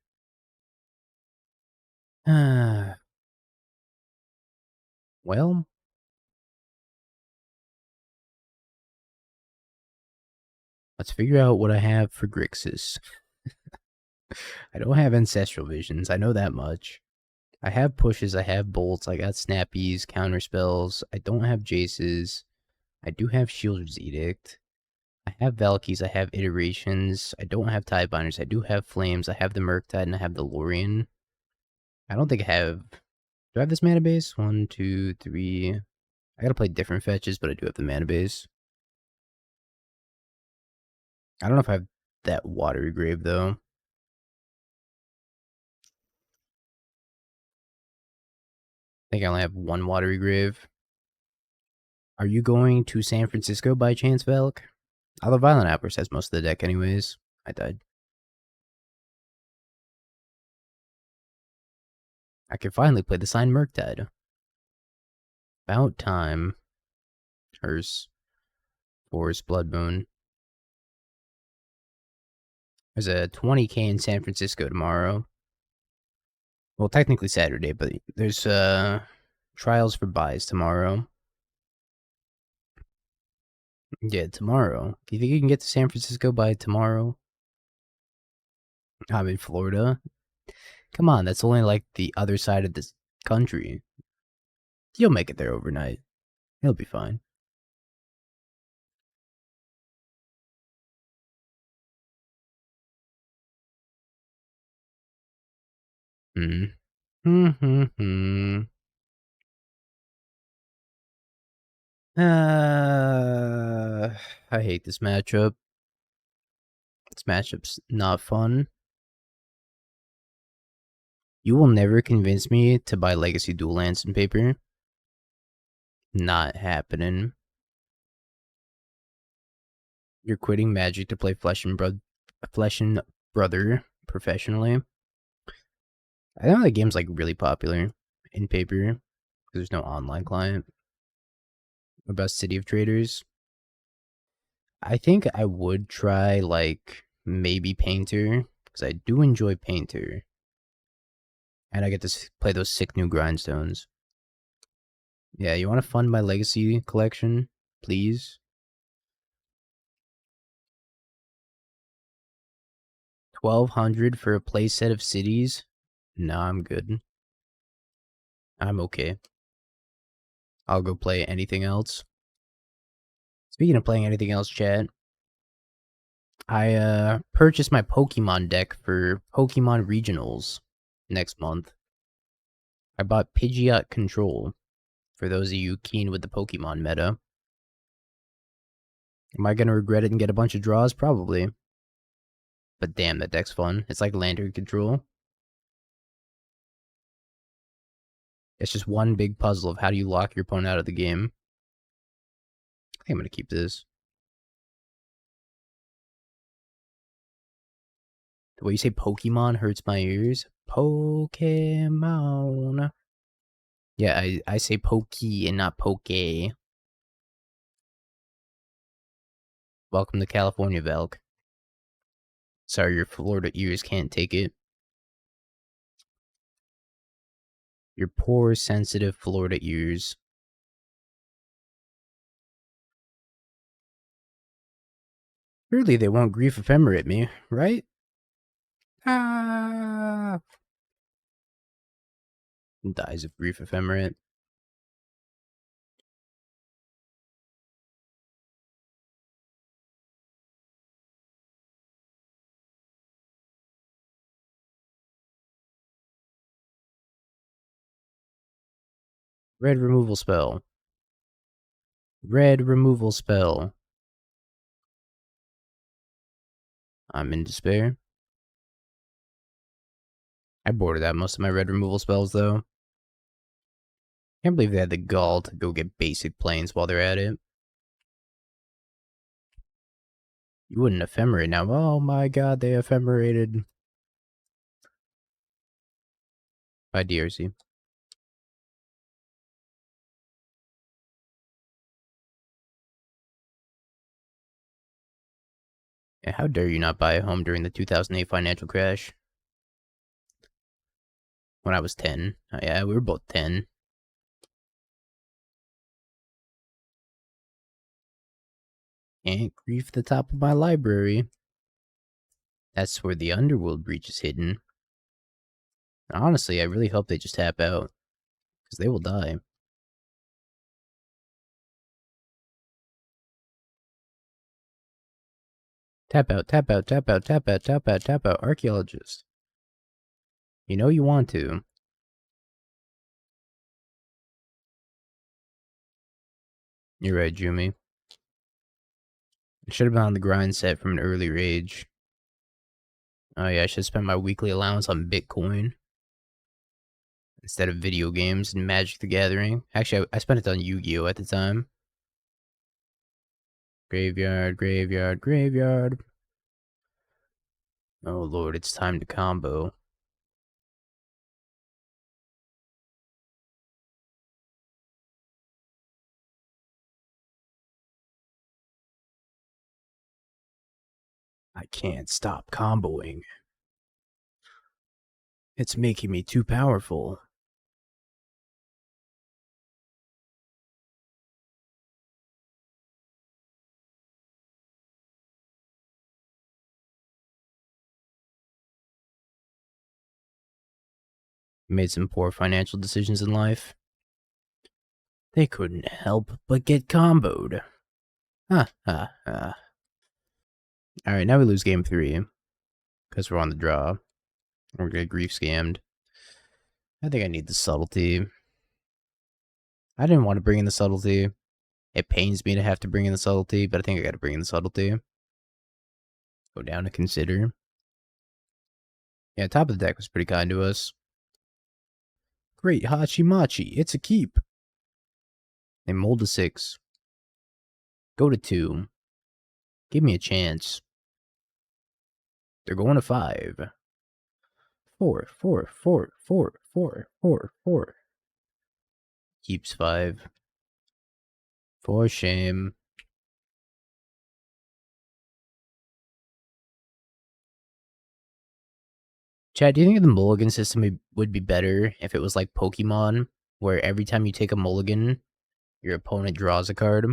Well, let's figure out what I have for Grixis. I don't have Ancestral Visions, I know that much. I have pushes, I have bolts, I got snappies, counter spells. I don't have Jaces. I do have Shield's Edict. I have Valkyries, I have Iterations. I don't have Tidebinders, I do have Flames, I have the Murktide, and I have the Lorien. I don't think I have... Do I have this mana base? 1, 2, 3... I gotta play different fetches, but I do have the mana base. I don't know if I have that watery grave, though. I think I only have one watery grave. Are you going to San Francisco by chance, Velk? Although Violent Outburst has most of the deck anyways. I died. I can finally play the Sign Murktide. About time. Hearse. Forest Blood Moon. There's a 20k in San Francisco tomorrow. Well, technically Saturday, but there's trials for buys tomorrow. Yeah, tomorrow. Do you think you can get to San Francisco by tomorrow? I'm in Florida. Come on, that's only like the other side of this country. You'll make it there overnight. It'll be fine. Hmm. I hate this matchup. This matchup's not fun. You will never convince me to buy Legacy Dual Lands in paper. Not happening. You're quitting Magic to play Flesh and Brother professionally. I know that game's like really popular in paper because there's no online client. What about City of Traders? I think I would try like maybe Painter because I do enjoy Painter, and I get to play those sick new grindstones. Yeah, you want to fund my Legacy collection, please? 1,200 for a playset of cities? Nah, I'm good. I'm okay. I'll go play anything else. Speaking of playing anything else, chat, I purchased my Pokemon deck for Pokemon Regionals next month. I bought Pidgeot Control for those of you keen with the Pokemon meta. Am I gonna regret it and get a bunch of draws? Probably. But damn, that deck's fun. It's like Lantern Control. It's just one big puzzle of how do you lock your opponent out of the game. I think I'm gonna keep this. The way you say Pokemon hurts my ears. Pokemon. Yeah, I say Pokey and not Poke. Welcome to California, Velk. Sorry, your Florida ears can't take it. Your poor, sensitive Florida ears. Surely they won't grief ephemerate me, right? Ah! Dies of grief ephemerate. Red removal spell. Red removal spell. I'm in despair. I boarded out most of my red removal spells, though. Can't believe they had the gall to go get basic planes while they're at it. You wouldn't ephemerate now. Oh my god, they ephemerated. By DRC. Yeah, how dare you not buy a home during the 2008 financial crash? When I was 10. Yeah, we were both 10. Can't grief the top of my library. That's where the Underworld breach is hidden. Honestly, I really hope they just tap out. Because they will die. Tap out, tap out, tap out, tap out, tap out, tap out. Archaeologist. You know you want to. You're right, Jumi. I should have been on the grind set from an earlier age. Oh yeah, I should spend my weekly allowance on Bitcoin instead of video games and Magic the Gathering. Actually, I spent it on Yu-Gi-Oh at the time. Graveyard, graveyard, graveyard. Oh lord, it's time to combo. I can't stop comboing. It's making me too powerful. Made some poor financial decisions in life. They couldn't help but get comboed. Ha ha ha. Alright, now we lose game 3. Because we're on the draw. We're gonna get grief scammed. I think I need the subtlety. I didn't want to bring in the subtlety. It pains me to have to bring in the subtlety, but I think I gotta bring in the subtlety. Go down to consider. Yeah, top of the deck was pretty kind to us. Great, Hachimachi, it's a keep. They mold to 6. Go to 2. Give me a chance. They're going to 5. 4, 4, 4, 4, 4, 4, 4. Keeps 5. For shame. Chad, do you think the mulligan system would be better if it was like Pokemon, where every time you take a mulligan, your opponent draws a card?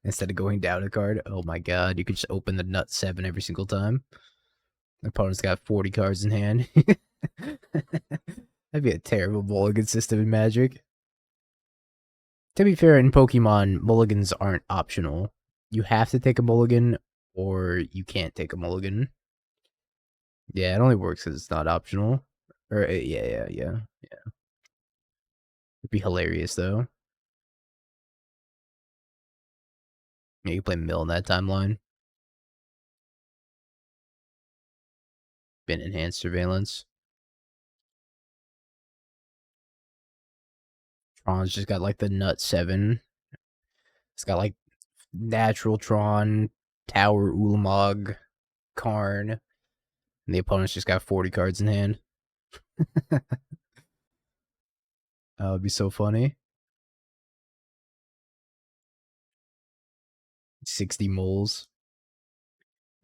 Instead of going down a card? Oh my god, you could just open the nut 7 every single time. The opponent's got 40 cards in hand. That'd be a terrible mulligan system in Magic. To be fair, in Pokemon, mulligans aren't optional. You have to take a mulligan, or you can't take a mulligan. Yeah, it only works because it's not optional. Or, yeah. It'd be hilarious, though. Yeah, you play Mill in that timeline. Been enhanced surveillance. Tron's just got, like, the nut 7. It's got, like, natural Tron, Tower Ulamog, Karn, and the opponent's just got 40 cards in hand. That would be so funny. 60 moles.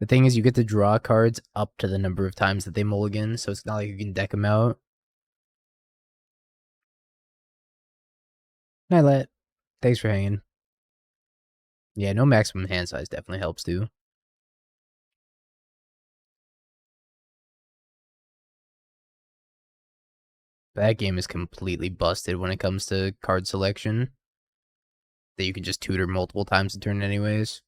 The thing is, you get to draw cards up to the number of times that they mulligan, so it's not like you can deck them out. Nightlet, thanks for hanging. Yeah, no maximum hand size definitely helps too. That game is completely busted when it comes to card selection. That you can just tutor multiple times a turn anyways.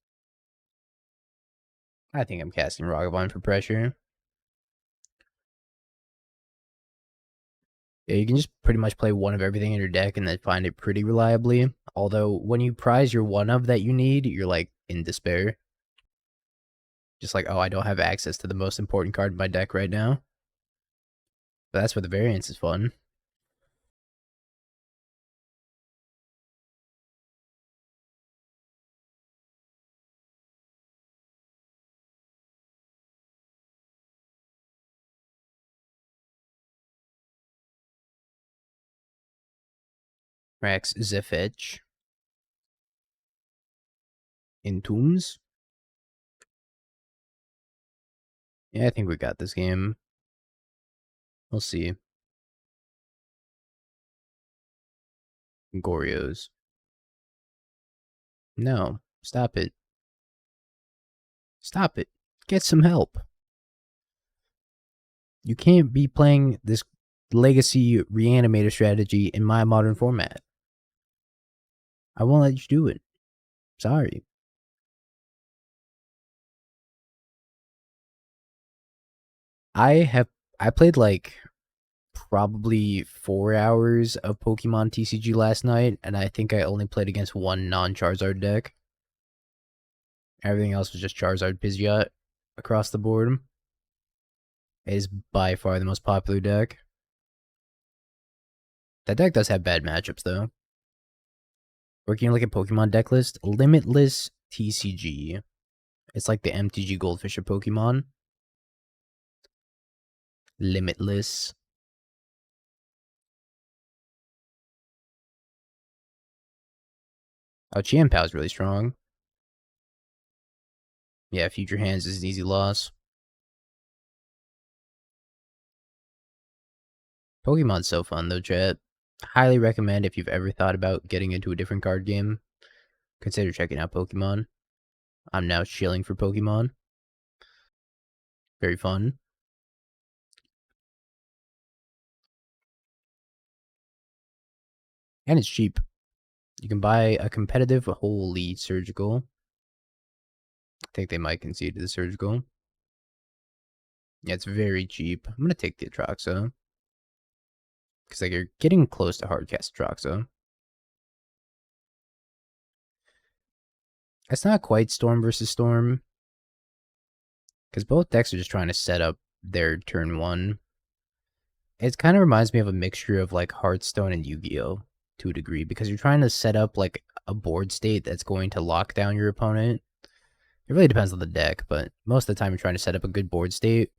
I think I'm casting Ragavan for pressure. Yeah, you can just pretty much play one of everything in your deck and then find it pretty reliably. Although, when you prize your one of that you need, you're like in despair. Just like, oh, I don't have access to the most important card in my deck right now. But that's where the variance is fun. Rax Zefetch. Entombs. Yeah, I think we got this game. We'll see. Gorios. No, stop it. Stop it. Get some help. You can't be playing this legacy reanimator strategy in my modern format. I won't let you do it. Sorry. I played like probably 4 hours of Pokemon TCG last night, and I think I only played against one non-Charizard deck. Everything else was just Charizard Pidgeot across the board. It is by far the most popular deck. That deck does have bad matchups, though. Working like a Pokemon deck list, Limitless TCG. It's like the MTG Goldfish of Pokemon. Limitless. Oh, Chien-Pao is really strong. Yeah, Future Hands is an easy loss. Pokemon's so fun, though, chat. Highly recommend if you've ever thought about getting into a different card game, consider checking out Pokemon. I'm now chilling for Pokemon. Very fun. And it's cheap. You can buy a competitive Holy Surgical. I think they might concede to the Surgical. Yeah, it's very cheap. I'm going to take the Atroxa. Because like you're getting close to Hardcast Atroxa. It's not quite Storm versus Storm. Because both decks are just trying to set up their turn one. It kind of reminds me of a mixture of like Hearthstone and Yu-Gi-Oh! To a degree. Because you're trying to set up like a board state that's going to lock down your opponent. It really depends on the deck, but most of the time you're trying to set up a good board state.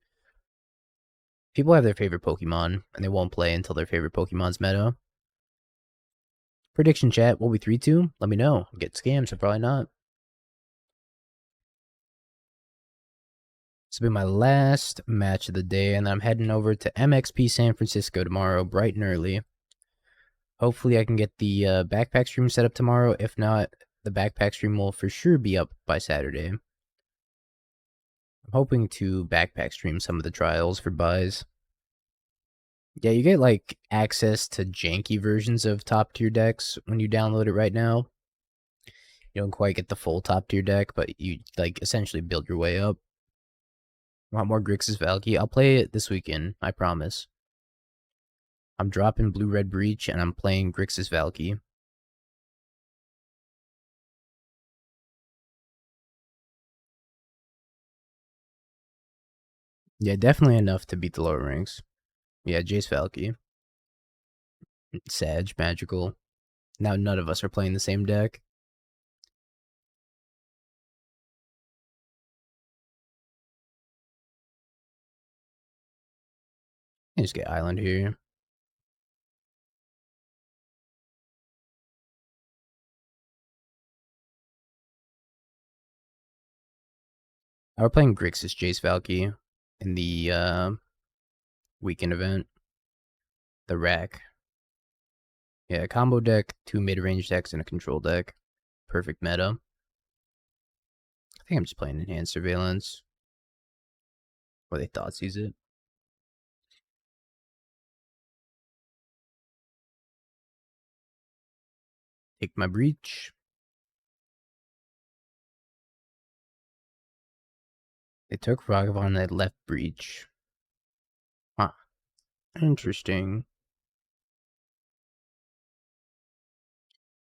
People have their favorite Pokemon, and they won't play until their favorite Pokemon's meta. Prediction chat, will we 3-2? Let me know. Get scammed, so probably not. This will be my last match of the day, and then I'm heading over to MXP San Francisco tomorrow, bright and early. Hopefully I can get the backpack stream set up tomorrow. If not, the backpack stream will for sure be up by Saturday. I'm hoping to backpack stream some of the trials for buys. Yeah, you get like access to janky versions of top tier decks when you download it right now. You don't quite get the full top tier deck, but you like essentially build your way up. Want more Grixis Valky? I'll play it this weekend, I promise. I'm dropping Blue Red Breach and I'm playing Grixis Valky. Yeah, definitely enough to beat the lower ranks. Yeah, Jace Valky. Sag, Magical. Now none of us are playing the same deck. I just get Island here. We're playing Grixis Jace Valky in the weekend event. The rack. Yeah, combo deck, 2 mid-range decks, and a control deck. Perfect meta. I think I'm just playing Enhanced Surveillance. Or they thought sees it. Take my Breach. They took Ragavan and they left Breach. Huh. Interesting.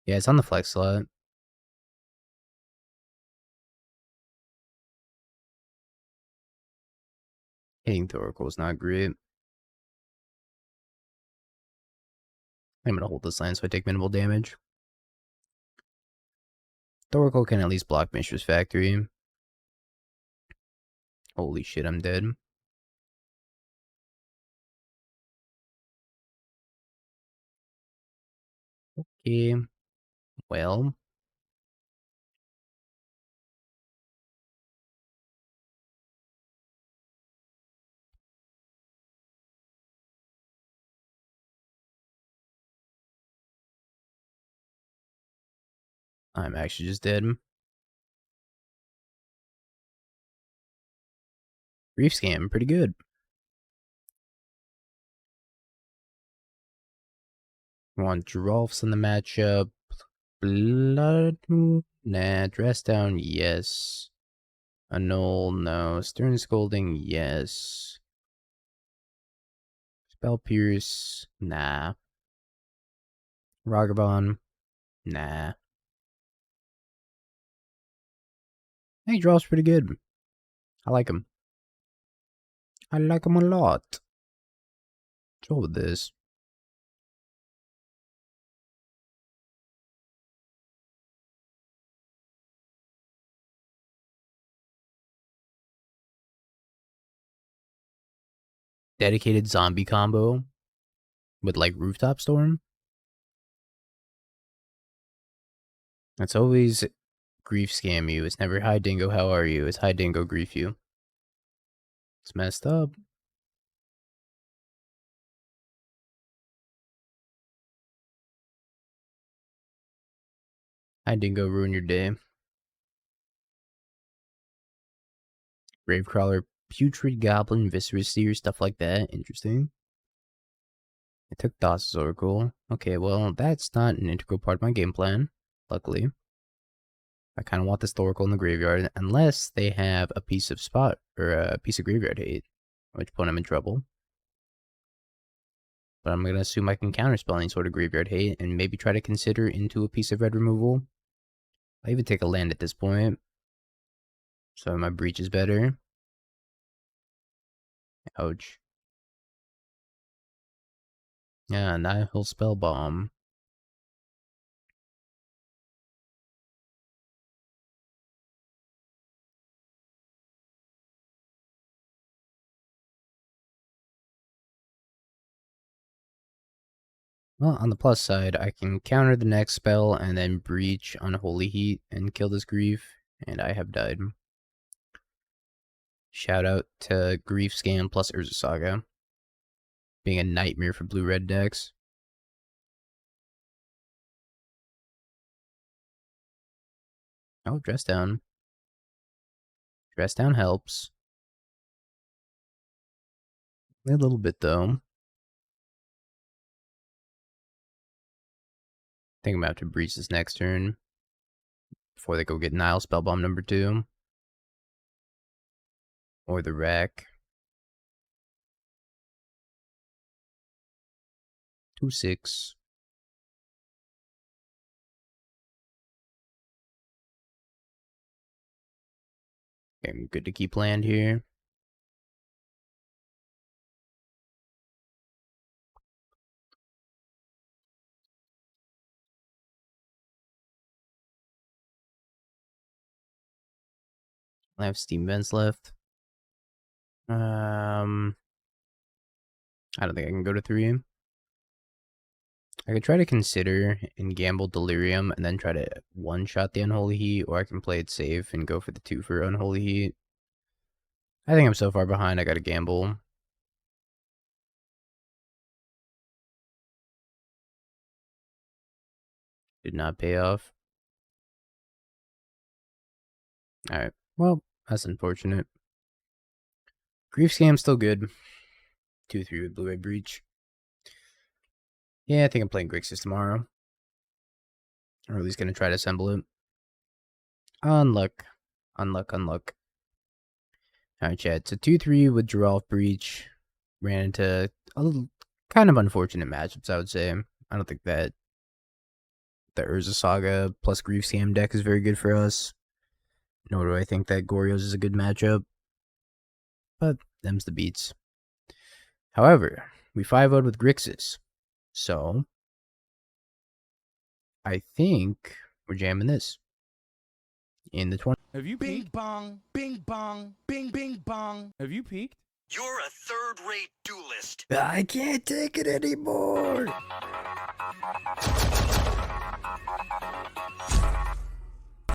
Yeah, it's on the flex slot. Hitting Thoracle is not great. I'm gonna hold this line so I take minimal damage. Thoracle can at least block Mishra's Factory. Holy shit, I'm dead. Okay. Well. I'm actually just dead. Reef Scam, pretty good. Want Geralf's in the matchup. Blood. Nah. Dress Down, yes. Annul, no. Stern Scolding, yes. Spell Pierce, nah. Ragavan, nah. Hey, Geralf's pretty good. I like him. I like him a lot. What's wrong with this? Dedicated zombie combo with like rooftop storm. That's always grief scam you. It's never hi dingo, how are you? It's hi dingo, grief you. It's messed up. Hi dingo, ruin your day. Gravecrawler, putrid goblin, viscerous seer, stuff like that. Interesting. I took Daws's Oracle. Okay, well, that's not an integral part of my game plan, luckily. I kind of want this Oracle in the graveyard, unless they have a piece of spot, or a piece of graveyard hate, at which point I'm in trouble. But I'm going to assume I can counterspell any sort of graveyard hate, and maybe try to consider into a piece of red removal. I'll even take a land at this point, so my breach is better. Ouch. Yeah, Nihil Spell Bomb. Well, on the plus side, I can counter the next spell and then breach Unholy Heat and kill this grief, and I have died. Shout out to Grief Scam plus Urza Saga, being a nightmare for blue-red decks. Oh, Dress Down. Dress Down helps. A little bit, though. I think I'm about to breach this next turn before they go get Nile Spellbomb number 2. Or the Rack. 2/6. Okay, I'm good to keep land here. I have Steam Vents left. I don't think I can go to 3. I could try to consider and gamble Delirium and then try to one-shot the Unholy Heat, or I can play it safe and go for the 2 for Unholy Heat. I think I'm so far behind, I gotta gamble. Did not pay off. Alright, well, that's unfortunate. Grief Scam's still good. 2/3 with Blue-Red Breach. Yeah, I think I'm playing Grixis tomorrow. Or at least gonna try to assemble it. Unluck. Alright, chat. So 2/3 with Geralf Breach. Ran into a little kind of unfortunate matchups, I would say. I don't think that the Urza Saga plus Grief Scam deck is very good for us. Nor do I think that Goryo's is a good matchup. But them's the beats. However, we 5-0'd with Grixis. So I think we're jamming this. In the 20. Have you Bing peeked? bong, bing bong, bing bing bong. Have you peeked? You're a third-rate duelist. I can't take it anymore.